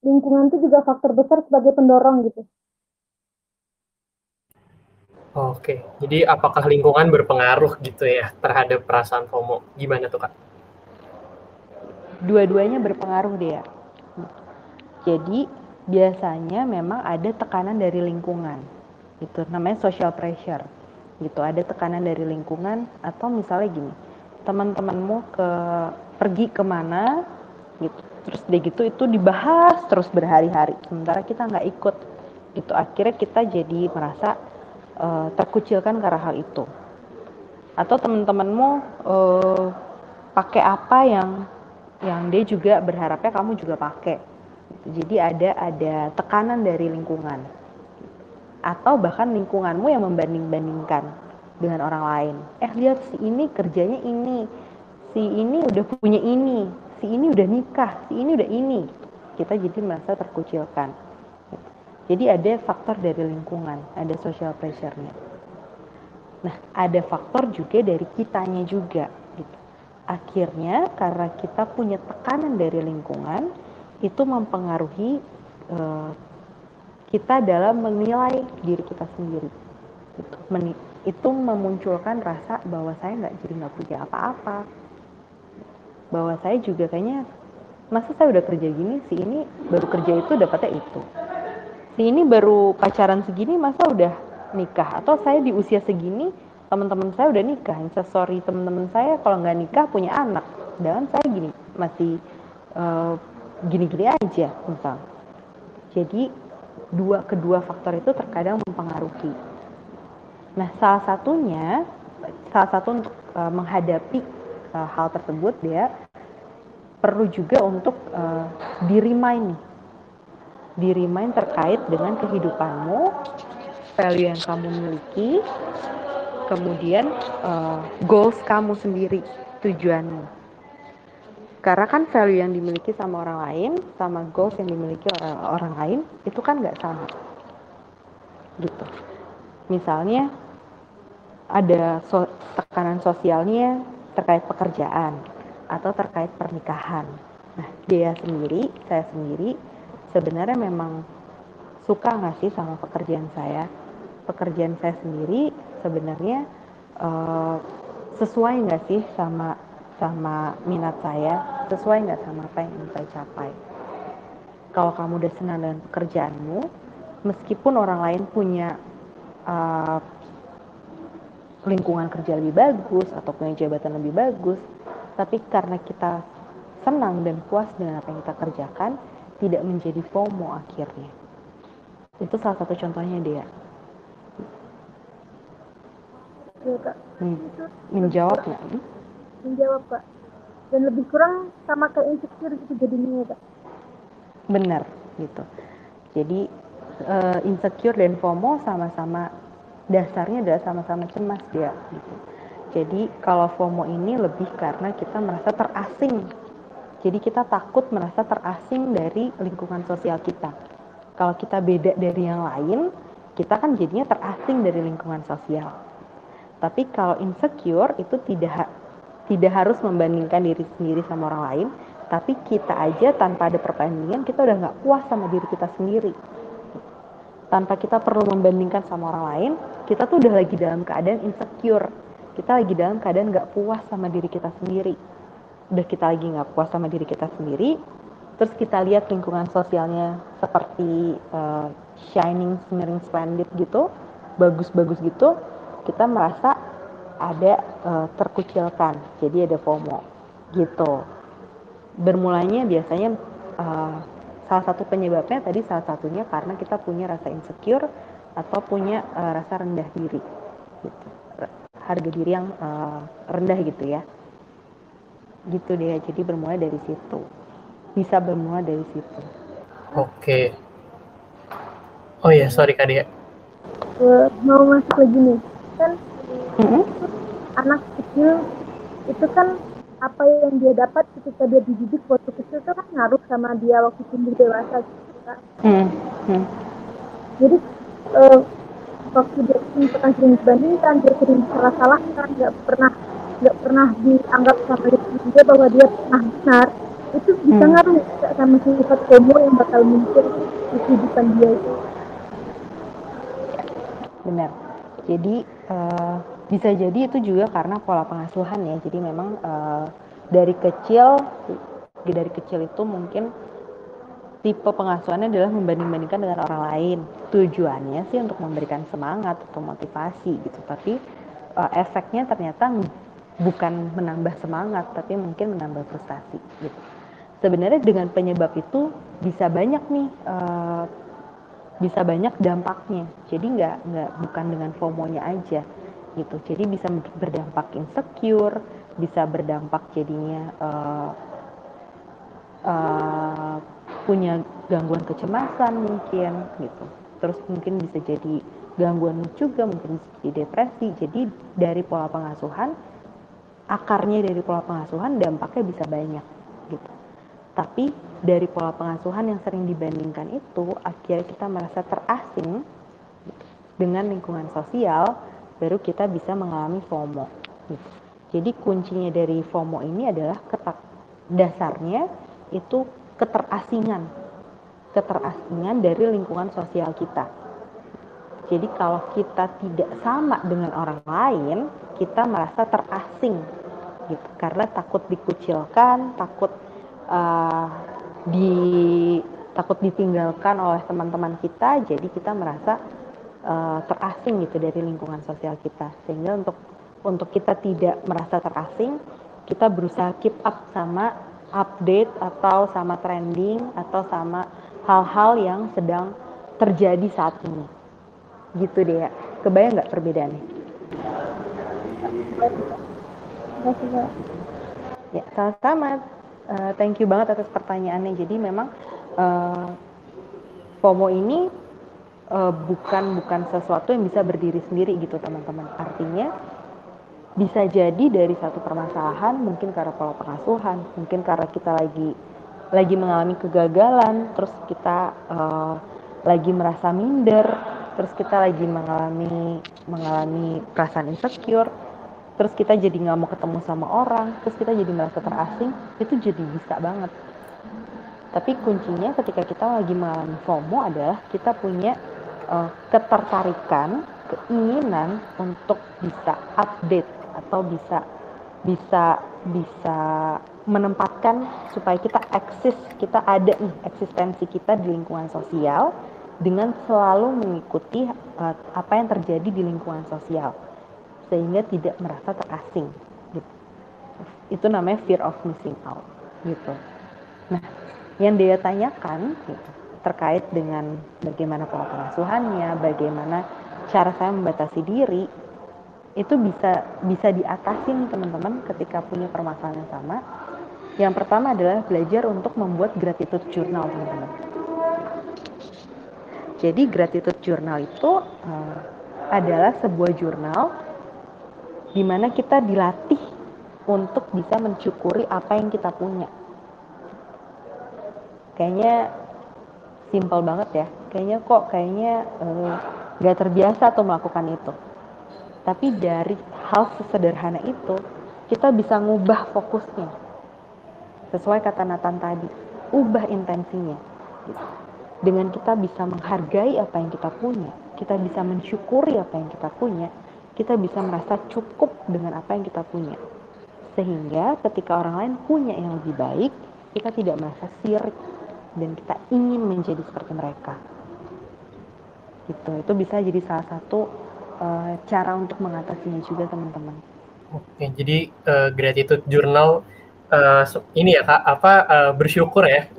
lingkungan itu juga faktor besar sebagai pendorong gitu.
Oke, jadi apakah lingkungan berpengaruh gitu ya terhadap perasaan FOMO? Gimana tuh Kak?
Dua-duanya berpengaruh Dea. Jadi biasanya memang ada tekanan dari lingkungan, itu namanya social pressure. Gitu, ada tekanan dari lingkungan, atau misalnya gini, teman-temanmu pergi kemana, gitu, terus deh gitu itu dibahas terus berhari-hari, sementara kita nggak ikut, gitu. Akhirnya kita jadi merasa terkucilkan karena hal itu. Atau teman-temanmu pakai apa yang dia juga berharapnya kamu juga pakai. Jadi ada tekanan dari lingkungan, atau bahkan lingkunganmu yang membanding-bandingkan dengan orang lain. Lihat si ini kerjanya ini, si ini udah punya ini, si ini udah nikah, si ini udah ini. Kita jadi merasa terkucilkan. Jadi ada faktor dari lingkungan, ada social pressure-nya. Nah, ada faktor juga dari kitanya juga. Gitu. Akhirnya karena kita punya tekanan dari lingkungan, itu mempengaruhi kita dalam menilai diri kita sendiri. Gitu. Itu memunculkan rasa bahwa saya nggak punya apa-apa. Bahwa saya juga kayaknya, masa saya udah kerja gini, si ini baru kerja itu dapatnya itu. Si ini baru pacaran segini, masa udah nikah. Atau saya di usia segini, teman-teman saya udah nikah. Sorry, teman-teman saya kalau nggak nikah punya anak. Dan saya gini, masih gini-gini aja misal. Jadi kedua faktor itu terkadang mempengaruhi. Nah, salah satu untuk menghadapi hal tersebut, dia perlu juga untuk di-remind terkait dengan kehidupanmu, value yang kamu miliki, kemudian goals kamu sendiri, tujuanmu. Karena kan value yang dimiliki sama orang lain, sama goals yang dimiliki orang lain, itu kan nggak sama. Gitu. Misalnya, ada tekanan sosialnya terkait pekerjaan, atau terkait pernikahan. Nah, saya sendiri, sebenarnya memang suka nggak sih sama pekerjaan saya? Pekerjaan saya sendiri sebenarnya sesuai nggak sih sama minat saya? sesuai nggak sama apa yang ingin kita capai. Kalau kamu udah senang dengan pekerjaanmu, meskipun orang lain punya uh, lingkungan kerja lebih bagus atau punya jabatan lebih bagus, tapi karena kita senang dan puas dengan apa yang kita kerjakan, tidak menjadi FOMO akhirnya. Itu salah satu contohnya dia.
Ya, Kak.
Menjawab nggak?
Menjawab, Kak. Dan lebih kurang sama kayak insecure gitu jadinya ya, Kak.
Benar gitu. Jadi insecure dan FOMO sama-sama dasarnya adalah sama-sama cemas dia gitu. Jadi kalau FOMO ini lebih karena kita merasa terasing. Jadi kita takut merasa terasing dari lingkungan sosial kita. Kalau kita beda dari yang lain, kita kan jadinya terasing dari lingkungan sosial. Tapi kalau insecure itu tidak harus membandingkan diri sendiri sama orang lain, tapi kita aja tanpa ada perbandingan kita udah nggak puas sama diri kita sendiri. Tanpa kita perlu membandingkan sama orang lain, kita tuh udah lagi dalam keadaan insecure. Kita lagi dalam keadaan nggak puas sama diri kita sendiri. Udah kita lagi nggak puas sama diri kita sendiri, terus kita lihat lingkungan sosialnya seperti shining, smearing, splendid gitu, bagus-bagus gitu, kita merasa ada terkucilkan, jadi ada FOMO gitu. Bermulanya biasanya salah satu penyebabnya tadi salah satunya karena kita punya rasa insecure atau punya rasa rendah diri gitu. Harga diri yang rendah gitu ya. Gitu deh, jadi bermula dari situ. Bisa bermula dari situ.
Oke. Oh ya, sorry Kak Dia.
Mau masuk lagi nih. Kan anak kecil itu kan apa yang dia dapat ketika dia dididik waktu kecil itu kan ngaruh sama dia waktu tumbuh dewasa gitu, Kak. Jadi waktu dia sering dibandingkan, dia sering salah-salahkan, nggak pernah dianggap sama dia bahwa dia pernah benar, itu bisa ngaruh sama sifat FOMO yang bakal muncul di kehidupan dia itu.
Benar. Jadi bisa jadi itu juga karena pola pengasuhan ya. Jadi memang dari kecil itu mungkin tipe pengasuhannya adalah membanding-bandingkan dengan orang lain. Tujuannya sih untuk memberikan semangat atau motivasi gitu. Tapi efeknya ternyata bukan menambah semangat, tapi mungkin menambah frustasi gitu. Sebenarnya dengan penyebab itu bisa banyak nih, bisa banyak dampaknya. Jadi bukan dengan FOMO-nya aja gitu. Jadi bisa berdampak insecure, bisa berdampak jadinya punya gangguan kecemasan mungkin gitu. Terus mungkin bisa jadi gangguan mood juga, mungkin bisa jadi depresi. Jadi dari pola pengasuhan, akarnya dari pola pengasuhan dampaknya bisa banyak gitu. Tapi dari pola pengasuhan yang sering dibandingkan itu, akhirnya kita merasa terasing dengan lingkungan sosial, baru kita bisa mengalami FOMO gitu. Jadi kuncinya dari FOMO ini adalah dasarnya itu keterasingan dari lingkungan sosial kita. Jadi kalau kita tidak sama dengan orang lain, kita merasa terasing gitu, karena takut dikucilkan, takut ditinggalkan oleh teman-teman kita, jadi kita merasa terasing gitu dari lingkungan sosial kita. Sehingga untuk kita tidak merasa terasing, kita berusaha keep up sama update atau sama trending atau sama hal-hal yang sedang terjadi saat ini. Gitu deh ya. Kebayang nggak perbedaannya? Ya, sama-sama. Thank you banget atas pertanyaannya. Jadi memang FOMO ini bukan sesuatu yang bisa berdiri sendiri gitu teman-teman. Artinya bisa jadi dari satu permasalahan, mungkin karena pola pengasuhan, mungkin karena kita lagi mengalami kegagalan, terus kita lagi merasa minder, terus kita lagi mengalami perasaan insecure, terus kita jadi nggak mau ketemu sama orang, terus kita jadi merasa terasing, itu jadi bisa banget. Tapi kuncinya ketika kita lagi mengalami FOMO adalah kita punya ketertarikan, keinginan untuk bisa update atau bisa menempatkan supaya kita eksis, kita ada nih eksistensi kita di lingkungan sosial dengan selalu mengikuti apa yang terjadi di lingkungan sosial sehingga tidak merasa terasing gitu. Itu namanya fear of missing out gitu. Nah, yang dia tanyakan gitu, terkait dengan bagaimana pola pengasuhannya, bagaimana cara saya membatasi diri, itu bisa diatasi nih teman-teman ketika punya permasalahan yang sama. Yang pertama adalah belajar untuk membuat gratitude journal, teman-teman. Jadi gratitude journal itu adalah sebuah jurnal di mana kita dilatih untuk bisa mensyukuri apa yang kita punya. Kayaknya simpel banget ya. Kayaknya gak terbiasa tuh melakukan itu. Tapi dari hal sesederhana itu, kita bisa ngubah fokusnya. Sesuai kata Nathan tadi, ubah intensinya. Dengan kita bisa menghargai apa yang kita punya, kita bisa mensyukuri apa yang kita punya, kita bisa merasa cukup dengan apa yang kita punya. Sehingga ketika orang lain punya yang lebih baik, kita tidak merasa sirik dan kita ingin menjadi seperti mereka. Gitu. Itu bisa jadi salah satu cara untuk mengatasinya juga, teman-teman.
Oke, jadi gratitude journal ini ya Kak, bersyukur ya.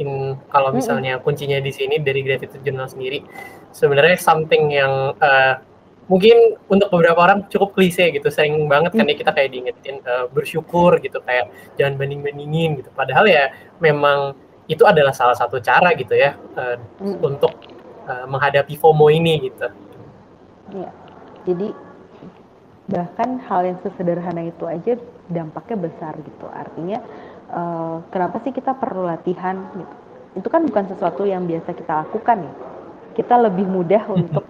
Kalau misalnya kuncinya di sini dari gratitude journal sendiri, sebenarnya something yang mungkin untuk beberapa orang cukup klise gitu, sering banget kan ya kita kayak diingetin bersyukur gitu, kayak jangan banding-bandingin gitu. Padahal ya memang itu adalah salah satu cara gitu ya untuk menghadapi FOMO ini gitu.
Iya, jadi bahkan hal yang sesederhana itu aja dampaknya besar gitu. Artinya kenapa sih kita perlu latihan gitu? Itu kan bukan sesuatu yang biasa kita lakukan ya. Kita lebih mudah untuk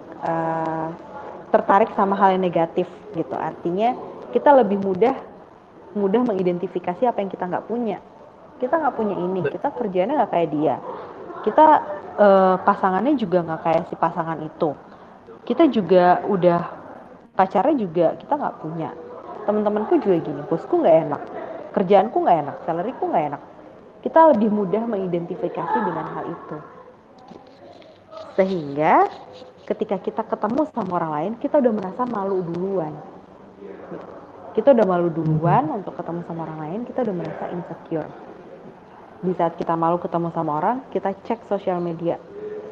tertarik sama hal yang negatif gitu. Artinya kita lebih mudah mengidentifikasi apa yang kita nggak punya. Kita nggak punya ini, kita kerjanya nggak kayak dia. Kita pasangannya juga nggak kayak si pasangan itu. Kita juga udah pacarnya juga kita nggak punya. Teman-temanku juga gini, bosku nggak enak, kerjaanku nggak enak, salariku nggak enak. Kita lebih mudah mengidentifikasi dengan hal itu. Sehingga ketika kita ketemu sama orang lain, kita udah merasa malu duluan. Kita udah malu duluan untuk ketemu sama orang lain, kita udah merasa insecure. Di saat kita malu ketemu sama orang, kita cek sosial media.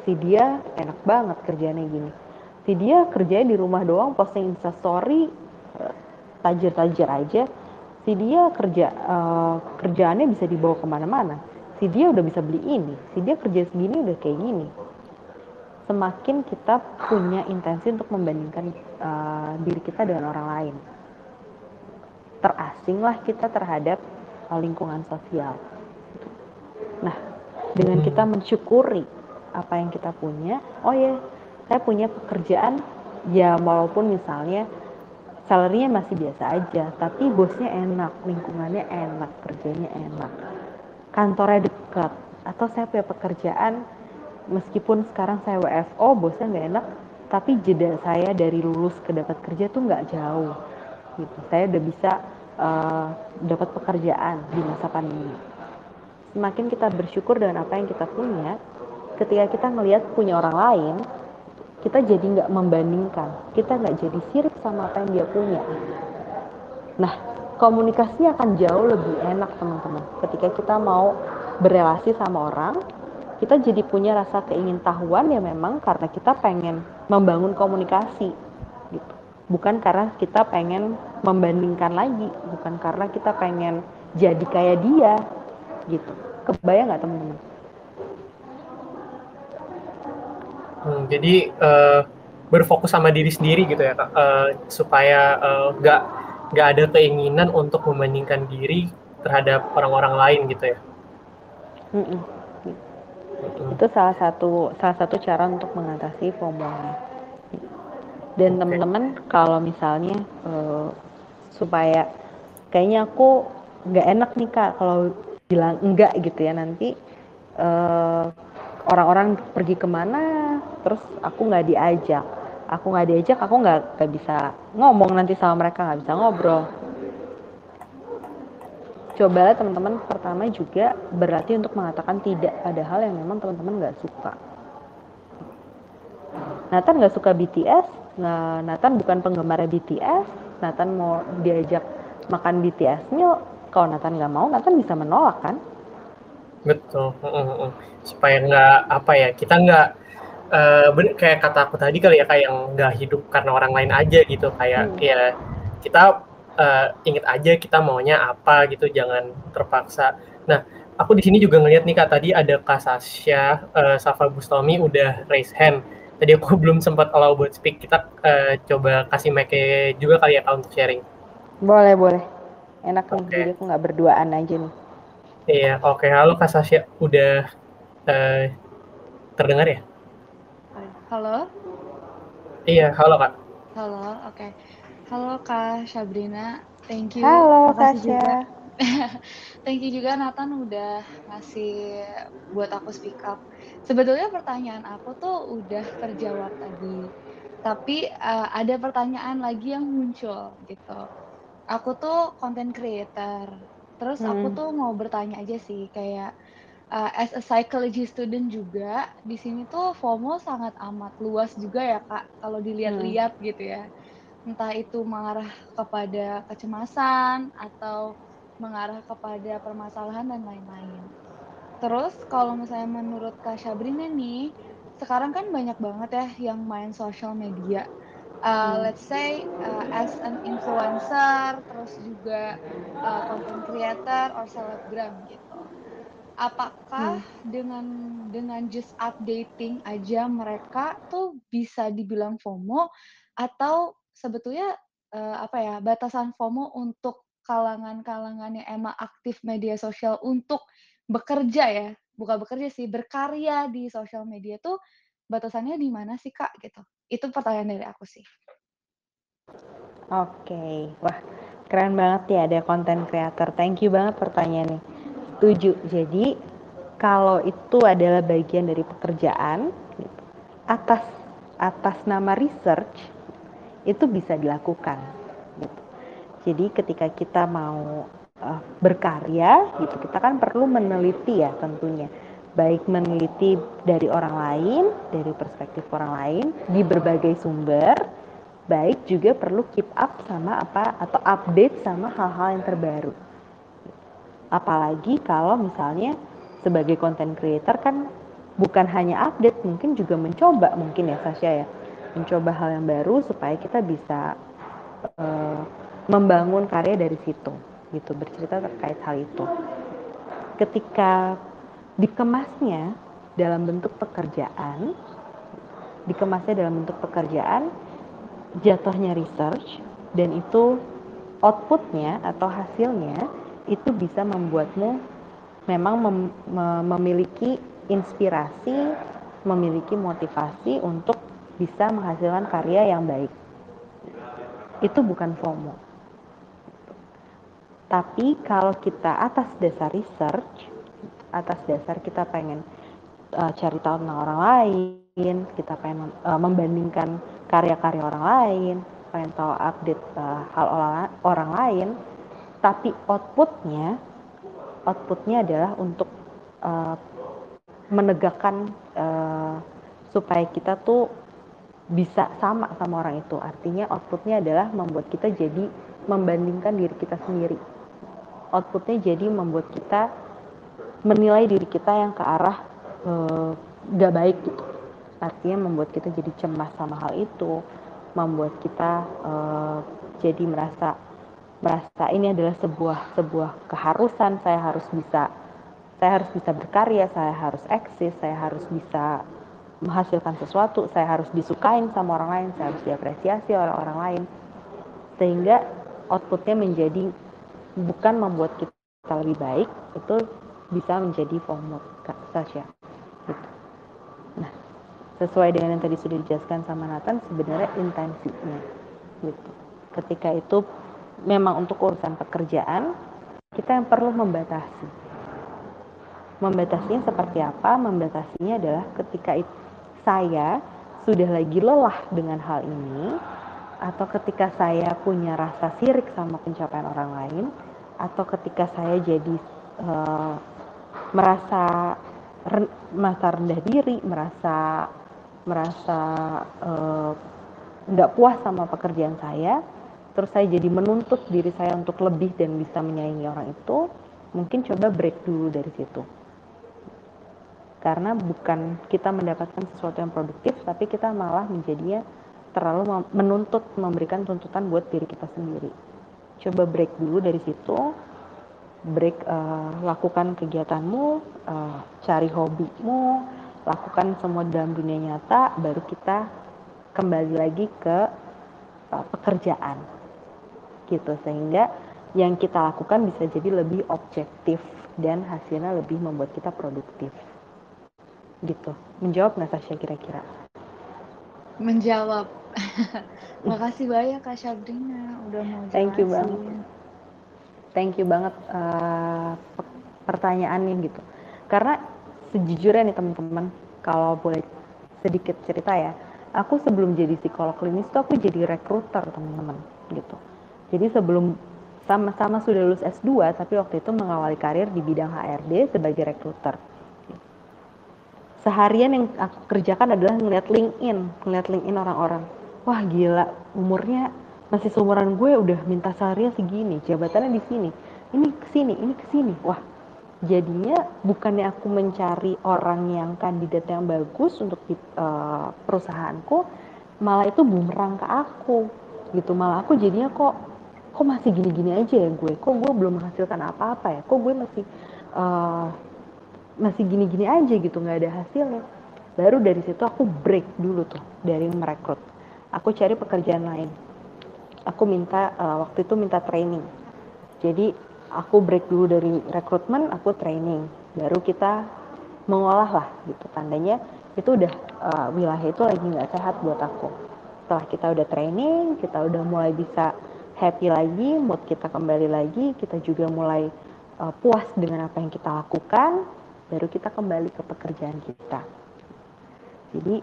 Si dia enak banget kerjaannya gini. Si dia kerjanya di rumah doang, posting Instastory, tajir-tajir aja. Si dia kerjaannya bisa dibawa kemana-mana. Si dia udah bisa beli ini. Si dia kerja segini udah kayak gini. Semakin kita punya intensi untuk membandingkan diri kita dengan orang lain. Terasinglah kita terhadap lingkungan sosial. Nah, dengan kita mensyukuri apa yang kita punya, oh ya, saya punya pekerjaan, ya walaupun misalnya salary-nya masih biasa aja, tapi bosnya enak, lingkungannya enak, kerjanya enak, kantornya dekat, atau saya punya pekerjaan, meskipun sekarang saya WFO, bosnya nggak enak, tapi jeda saya dari lulus ke dapat kerja tuh nggak jauh, gitu. Saya udah bisa dapat pekerjaan di masa pandemi. Semakin kita bersyukur dengan apa yang kita punya, ketika kita ngelihat punya orang lain, kita jadi nggak membandingkan, kita nggak jadi sirik sama apa yang dia punya. Nah, komunikasinya akan jauh lebih enak, teman-teman. Ketika kita mau berelasi sama orang, kita jadi punya rasa keingintahuan ya memang karena kita pengen membangun komunikasi, gitu. Bukan karena kita pengen membandingkan lagi, bukan karena kita pengen jadi kayak dia, gitu. Kebayang nggak, teman-teman?
Jadi berfokus sama diri sendiri gitu ya Kak, supaya nggak ada keinginan untuk membandingkan diri terhadap orang-orang lain gitu ya.
Itu salah satu cara untuk mengatasi FOMO. Dan teman-teman kalau misalnya supaya kayaknya aku nggak enak nih Kak kalau bilang enggak gitu ya, nanti orang-orang pergi kemana terus aku nggak diajak, aku nggak bisa ngomong nanti sama mereka, nggak bisa ngobrol. cobalah teman-teman pertama juga berlatih untuk mengatakan tidak pada hal yang memang teman-teman nggak suka. Nathan nggak suka BTS, Nathan bukan penggemar BTS, Nathan mau diajak makan BTS meal, kalau Nathan nggak mau, Nathan bisa menolak kan?
Betul. Supaya nggak apa ya, kita nggak kayak kata aku tadi kali ya, kayak yang nggak hidup karena orang lain aja gitu, kayak ya kita inget aja kita maunya apa gitu, jangan terpaksa. Nah, aku di sini juga ngeliat nih Kak, tadi ada Kak Sasha, Safa Bustomi udah raise hand. Tadi aku belum sempat allow buat speak. Kita coba kasih mic juga kali ya Kak untuk sharing.
Boleh. Enak nih,
Oke.
jadi aku nggak berduaan aja nih.
Iya, oke. Halo Kak Sasha, udah terdengar ya?
Halo?
Iya, halo Kak.
Halo, oke. Halo Kak Sabrina, thank you.
Halo
Makasih juga.
Sasha.
Thank you juga Nathan udah ngasih buat aku speak up. Sebetulnya pertanyaan aku tuh udah terjawab tadi. Tapi ada pertanyaan lagi yang muncul gitu. Aku tuh content creator. Terus aku tuh mau bertanya aja sih, kayak as a psychology student juga, di sini tuh FOMO sangat amat luas juga ya Kak, kalau dilihat-lihat gitu ya. Entah itu mengarah kepada kecemasan atau mengarah kepada permasalahan dan lain-lain. Terus kalau misalnya menurut Kak Sabrina nih, sekarang kan banyak banget ya yang main social media. Let's say as an influencer, terus juga content creator or selebgram gitu. Apakah dengan just updating aja mereka tuh bisa dibilang FOMO, atau sebetulnya apa ya, batasan FOMO untuk kalangan-kalangan yang emang aktif media sosial untuk bekerja ya, bukan bekerja sih, berkarya di sosial media tuh batasannya di mana sih Kak gitu? Itu pertanyaan dari aku sih.
Oke, wah keren banget ya ada content creator. Thank you banget pertanyaannya. Setuju. Jadi kalau itu adalah bagian dari pekerjaan, gitu, atas nama research itu bisa dilakukan. Gitu. Jadi ketika kita mau berkarya, gitu, kita kan perlu meneliti ya tentunya. Baik meneliti dari orang lain, dari perspektif orang lain, di berbagai sumber, baik juga perlu keep up sama apa atau update sama hal-hal yang terbaru. Apalagi kalau misalnya sebagai content creator kan bukan hanya update, mungkin juga mencoba mungkin ya Sasha ya, mencoba hal yang baru supaya kita bisa membangun karya dari situ gitu, bercerita terkait hal itu. Ketika dikemasnya dalam bentuk pekerjaan, jatuhnya research, dan itu outputnya atau hasilnya itu bisa membuatmu memang memiliki inspirasi, memiliki motivasi untuk bisa menghasilkan karya yang baik. Itu bukan FOMO. Tapi kalau kita atas dasar research, atas dasar kita pengen cari tahu tentang orang lain, kita pengen membandingkan karya-karya orang lain, pengen tahu update hal orang lain, tapi outputnya adalah untuk menegakkan supaya kita tuh bisa sama orang itu. Artinya outputnya adalah membuat kita jadi membandingkan diri kita sendiri. Outputnya jadi membuat kita menilai diri kita yang ke arah gak baik gitu. Artinya membuat kita jadi cemas sama hal itu, membuat kita jadi merasa ini adalah sebuah keharusan. Saya harus bisa berkarya, saya harus eksis, saya harus bisa menghasilkan sesuatu, saya harus disukain sama orang lain, saya harus diapresiasi oleh orang lain, sehingga outputnya menjadi bukan membuat kita lebih baik, itu bisa menjadi FOMO, Kak Sasha. Gitu. Nah, sesuai dengan yang tadi sudah dijelaskan sama Nathan, sebenarnya intensinya, gitu. Ketika itu memang untuk urusan pekerjaan, kita yang perlu membatasi. Membatasinya seperti apa? Membatasinya adalah ketika saya sudah lagi lelah dengan hal ini, atau ketika saya punya rasa sirik sama pencapaian orang lain, atau ketika saya jadi uh, merasa rendah diri, merasa nggak puas sama pekerjaan saya, terus saya jadi menuntut diri saya untuk lebih dan bisa menyaingi orang itu, mungkin coba break dulu dari situ. Karena bukan kita mendapatkan sesuatu yang produktif, tapi kita malah menjadinya terlalu menuntut, memberikan tuntutan buat diri kita sendiri. Coba break dulu dari situ, lakukan kegiatanmu, cari hobimu, lakukan semua dalam dunia nyata, baru kita kembali lagi ke pekerjaan gitu, sehingga yang kita lakukan bisa jadi lebih objektif dan hasilnya lebih membuat kita produktif gitu. Menjawab nggak Tasya kira-kira?
Menjawab. Makasih banyak Kak Sabrina udah mau jelasin.
Thank you banget pertanyaannya gitu. Karena sejujurnya nih teman-teman, kalau boleh sedikit cerita ya, aku sebelum jadi psikolog klinis tuh aku jadi rekruter teman-teman gitu. Jadi sebelum sama-sama sudah lulus S2, tapi waktu itu mengawali karir di bidang HRD sebagai rekruter. Seharian yang aku kerjakan adalah ngeliat LinkedIn orang-orang. Wah gila, umurnya masih seumuran gue udah minta salary segini, jabatannya di sini, ini kesini. Wah, jadinya bukannya aku mencari orang yang kandidat yang bagus untuk di perusahaanku, malah itu bumerang ke aku gitu. Malah aku jadinya kok masih gini-gini aja ya gue, kok gue belum menghasilkan apa-apa ya, kok gue masih gini-gini aja gitu, nggak ada hasilnya. Baru dari situ aku break dulu tuh dari merekrut, aku cari pekerjaan lain. Aku waktu itu minta training, jadi aku break dulu dari rekrutmen, aku training, baru kita mengolah lah gitu. Tandanya itu udah wilayah itu lagi nggak sehat buat aku. Setelah kita udah training, kita udah mulai bisa happy lagi, mood kita kembali lagi, kita juga mulai puas dengan apa yang kita lakukan, baru kita kembali ke pekerjaan kita. Jadi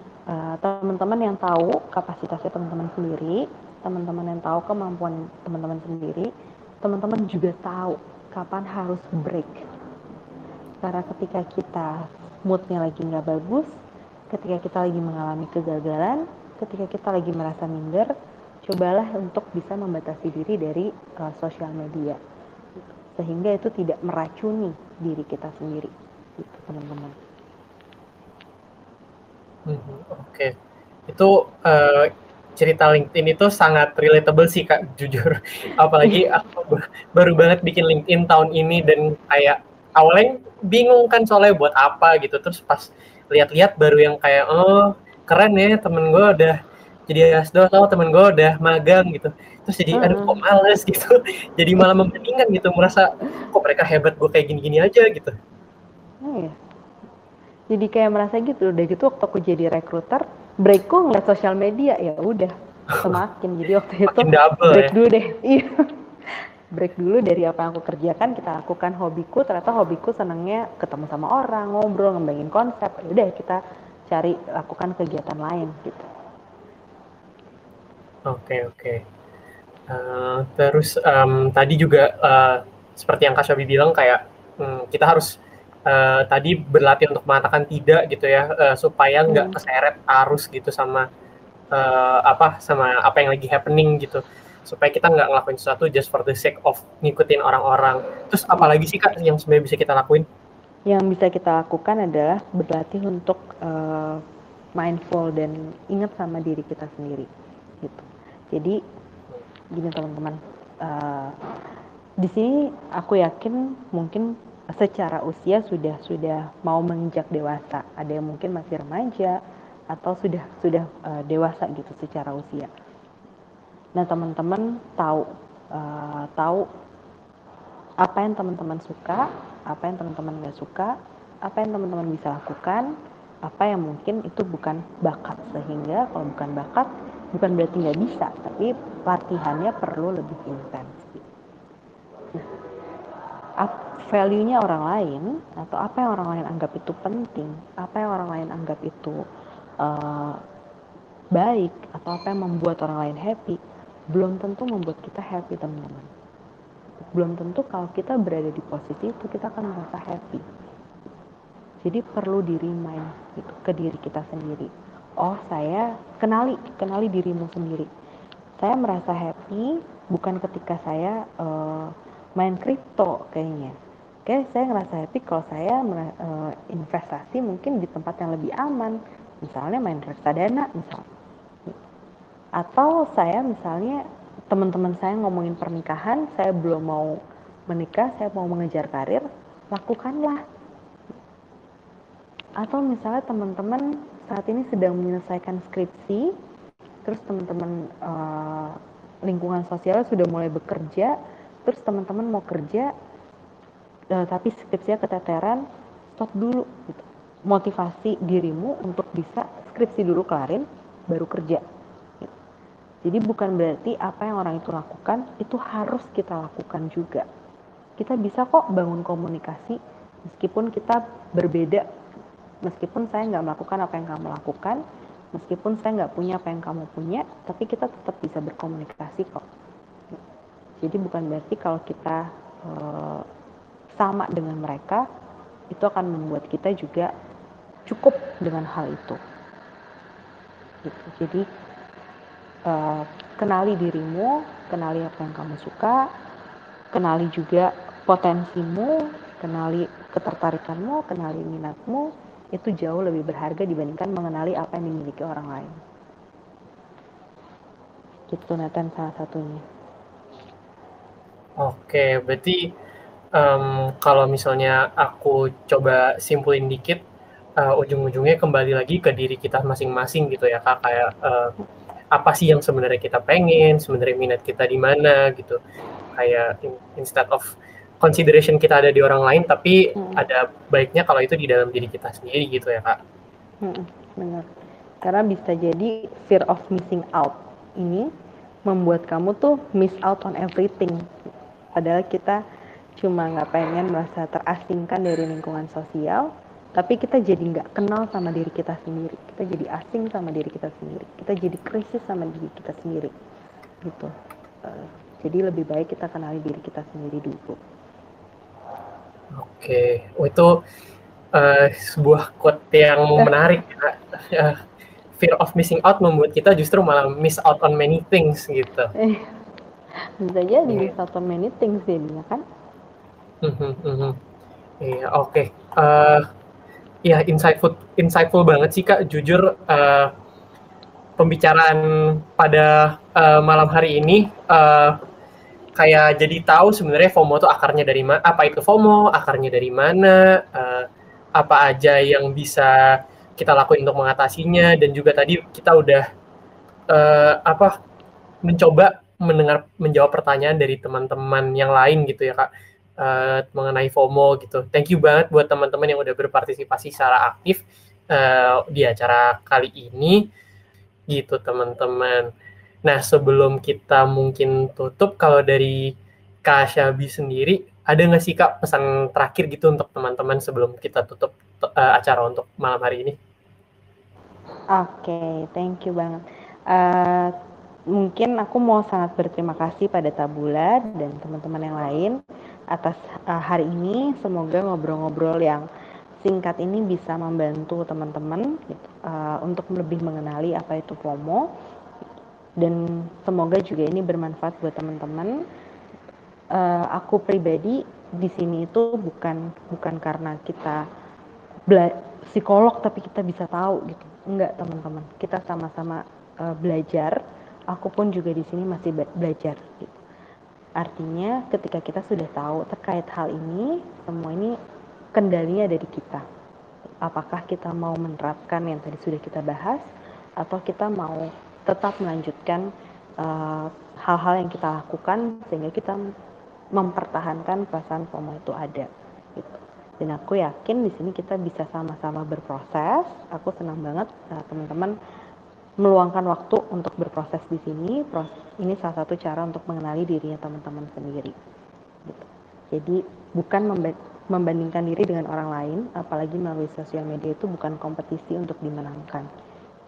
teman-teman yang tahu kapasitasnya teman-teman sendiri, teman-teman yang tahu kemampuan teman-teman sendiri, teman-teman juga tahu kapan harus break. Karena ketika kita moodnya lagi nggak bagus, ketika kita lagi mengalami kegagalan, ketika kita lagi merasa minder, cobalah untuk bisa membatasi diri dari sosial media, sehingga itu tidak meracuni diri kita sendiri, gitu teman-teman.
Oke. Itu cerita LinkedIn itu sangat relatable sih Kak, jujur. Apalagi aku baru banget bikin LinkedIn tahun ini dan kayak awalnya bingung kan soalnya buat apa gitu. Terus pas lihat-lihat baru yang kayak oh keren ya, temen gue udah jadi S2, temen gue udah magang gitu. Terus jadi aduh kok males gitu. Jadi malah membandingkan gitu, merasa kok mereka hebat, gue kayak gini-gini aja gitu.
Iya. Jadi kayak merasa gitu, udah gitu waktu aku jadi rekruter, breakku ngeliat sosial media, ya udah semakin. Jadi waktu itu break dulu deh, iya, break dulu dari apa yang aku kerjakan, kita lakukan hobiku. Ternyata hobiku senangnya ketemu sama orang, ngobrol, ngembangin konsep. Udah kita cari lakukan kegiatan lain gitu.
Oke. Terus tadi juga seperti yang Kak Syabi bilang kayak kita harus tadi berlatih untuk mengatakan tidak gitu ya, supaya nggak keseret arus gitu sama apa yang lagi happening gitu, supaya kita nggak ngelakuin sesuatu just for the sake of ngikutin orang-orang. Terus apalagi sih Kak yang sebenarnya bisa kita lakuin?
Yang bisa kita lakukan adalah berlatih untuk mindful dan ingat sama diri kita sendiri gitu. Jadi gini teman-teman, di sini aku yakin mungkin secara usia sudah mau menginjak dewasa. Ada yang mungkin masih remaja atau sudah dewasa gitu secara usia. Nah teman-teman tahu apa yang teman-teman suka, apa yang teman-teman nggak suka, apa yang teman-teman bisa lakukan, apa yang mungkin itu bukan bakat. Sehingga kalau bukan bakat, bukan berarti nggak bisa, tapi latihannya perlu lebih intens. Value-nya orang lain atau apa yang orang lain anggap itu penting, apa yang orang lain anggap itu baik, atau apa yang membuat orang lain happy, belum tentu membuat kita happy teman-teman. Belum tentu kalau kita berada di posisi itu kita akan merasa happy. Jadi perlu di-remind gitu ke diri kita sendiri. Oh, saya kenali dirimu sendiri. Saya merasa happy bukan ketika saya main kripto kayaknya. Oke, saya ngerasa happy kalau saya investasi mungkin di tempat yang lebih aman. Misalnya main reksadana misalnya. Atau saya misalnya teman-teman saya ngomongin pernikahan, saya belum mau menikah, saya mau mengejar karir, lakukanlah. Atau misalnya teman-teman saat ini sedang menyelesaikan skripsi, terus teman-teman lingkungan sosial sudah mulai bekerja, terus teman-teman mau kerja, tapi skripsinya keteteran, stop dulu. Gitu. Motivasi dirimu untuk bisa skripsi dulu kelarin, baru kerja. Gitu. Jadi bukan berarti apa yang orang itu lakukan, itu harus kita lakukan juga. Kita bisa kok bangun komunikasi, meskipun kita berbeda. Meskipun saya nggak melakukan apa yang kamu lakukan, meskipun saya nggak punya apa yang kamu punya, tapi kita tetap bisa berkomunikasi kok. Jadi bukan berarti kalau kita sama dengan mereka, itu akan membuat kita juga cukup dengan hal itu. Gitu. Jadi kenali dirimu, kenali apa yang kamu suka, kenali juga potensimu, kenali ketertarikanmu, kenali minatmu. Itu jauh lebih berharga dibandingkan mengenali apa yang dimiliki orang lain. Gitu Nathan salah satunya.
Oke, berarti kalau misalnya aku coba simpulin dikit, ujung-ujungnya kembali lagi ke diri kita masing-masing gitu ya Kak, kayak apa sih yang sebenarnya kita pengen, sebenarnya minat kita di mana gitu. Kayak instead of consideration kita ada di orang lain, tapi ada baiknya kalau itu di dalam diri kita sendiri gitu ya Kak.
Benar. Karena bisa jadi fear of missing out ini membuat kamu tuh miss out on everything. Padahal kita cuma nggak pengen merasa terasingkan dari lingkungan sosial, tapi kita jadi nggak kenal sama diri kita sendiri. Kita jadi asing sama diri kita sendiri. Kita jadi krisis sama diri kita sendiri. Gitu. Jadi lebih baik kita kenali diri kita sendiri dulu.
Oke, itu sebuah quote yang menarik. Fear of missing out membuat kita justru malah miss out on many things gitu.
Bisa jadi miss out on many things jadinya kan?
Iya, oke. Ya insightful banget sih Kak. Jujur pembicaraan pada malam hari ini kayak jadi tahu sebenarnya FOMO itu akarnya dari mana, apa itu FOMO, akarnya dari mana, apa aja yang bisa kita lakuin untuk mengatasinya, dan juga tadi kita udah mencoba menjawab pertanyaan dari teman-teman yang lain gitu ya Kak, mengenai FOMO gitu. Thank you banget buat teman-teman yang udah berpartisipasi secara aktif di acara kali ini gitu teman-teman. Nah, sebelum kita mungkin tutup, kalau dari Kak Syabi sendiri, ada nggak sih Kak pesan terakhir gitu untuk teman-teman sebelum kita tutup acara untuk malam hari ini?
Oke, thank you banget. Mungkin aku mau sangat berterima kasih pada Tabula dan teman-teman yang lain atas hari ini. Semoga ngobrol-ngobrol yang singkat ini bisa membantu teman-teman gitu, untuk lebih mengenali apa itu FOMO. Dan semoga juga ini bermanfaat buat teman-teman. Aku pribadi di sini itu bukan karena kita psikolog tapi kita bisa tahu gitu. Enggak teman-teman, kita sama-sama belajar. Aku pun juga di sini masih belajar gitu. Artinya ketika kita sudah tahu terkait hal ini, semua ini kendalinya ada di kita. Apakah kita mau menerapkan yang tadi sudah kita bahas, atau kita mau tetap melanjutkan hal-hal yang kita lakukan sehingga kita mempertahankan perasaan FOMO itu ada gitu. Dan aku yakin di sini kita bisa sama-sama berproses. Aku senang banget teman-teman meluangkan waktu untuk berproses di sini. Ini salah satu cara untuk mengenali dirinya teman-teman sendiri gitu. Jadi bukan membandingkan diri dengan orang lain, apalagi melalui sosial media itu bukan kompetisi untuk dimenangkan,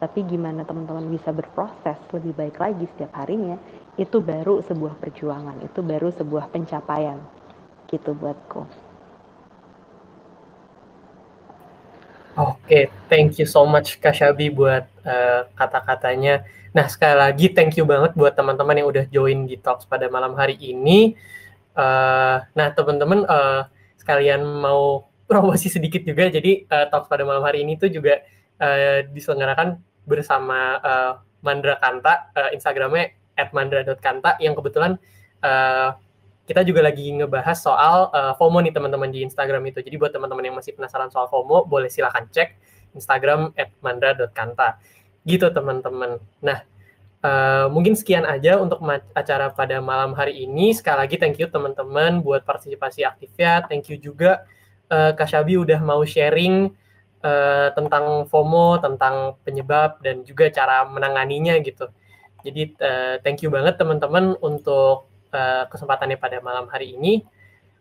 tapi gimana teman-teman bisa berproses lebih baik lagi setiap harinya, itu baru sebuah perjuangan, itu baru sebuah pencapaian gitu buatku.
Oke, thank you so much Kak Syabi buat kata-katanya. Nah, sekali lagi thank you banget buat teman-teman yang udah join di Talks pada malam hari ini. Nah, teman-teman sekalian mau promosi sedikit juga, jadi Talks pada malam hari ini tuh juga diselenggarakan bersama Mandra Kanta, Instagramnya @mandra.kanta, yang kebetulan kita juga lagi ngebahas soal FOMO nih teman-teman di Instagram itu. Jadi buat teman-teman yang masih penasaran soal FOMO, boleh silahkan cek Instagram @mandra.kanta. Gitu teman-teman. Nah, mungkin sekian aja untuk acara pada malam hari ini. Sekali lagi thank you teman-teman buat partisipasi aktifnya. Thank you juga Kak Syabi udah mau sharing tentang FOMO, tentang penyebab, dan juga cara menanganinya gitu. Jadi thank you banget teman-teman untuk kesempatannya pada malam hari ini.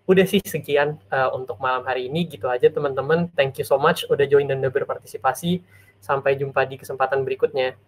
Udah sih sekian untuk malam hari ini, gitu aja teman-teman. Thank you so much udah join dan udah berpartisipasi. Sampai jumpa di kesempatan berikutnya.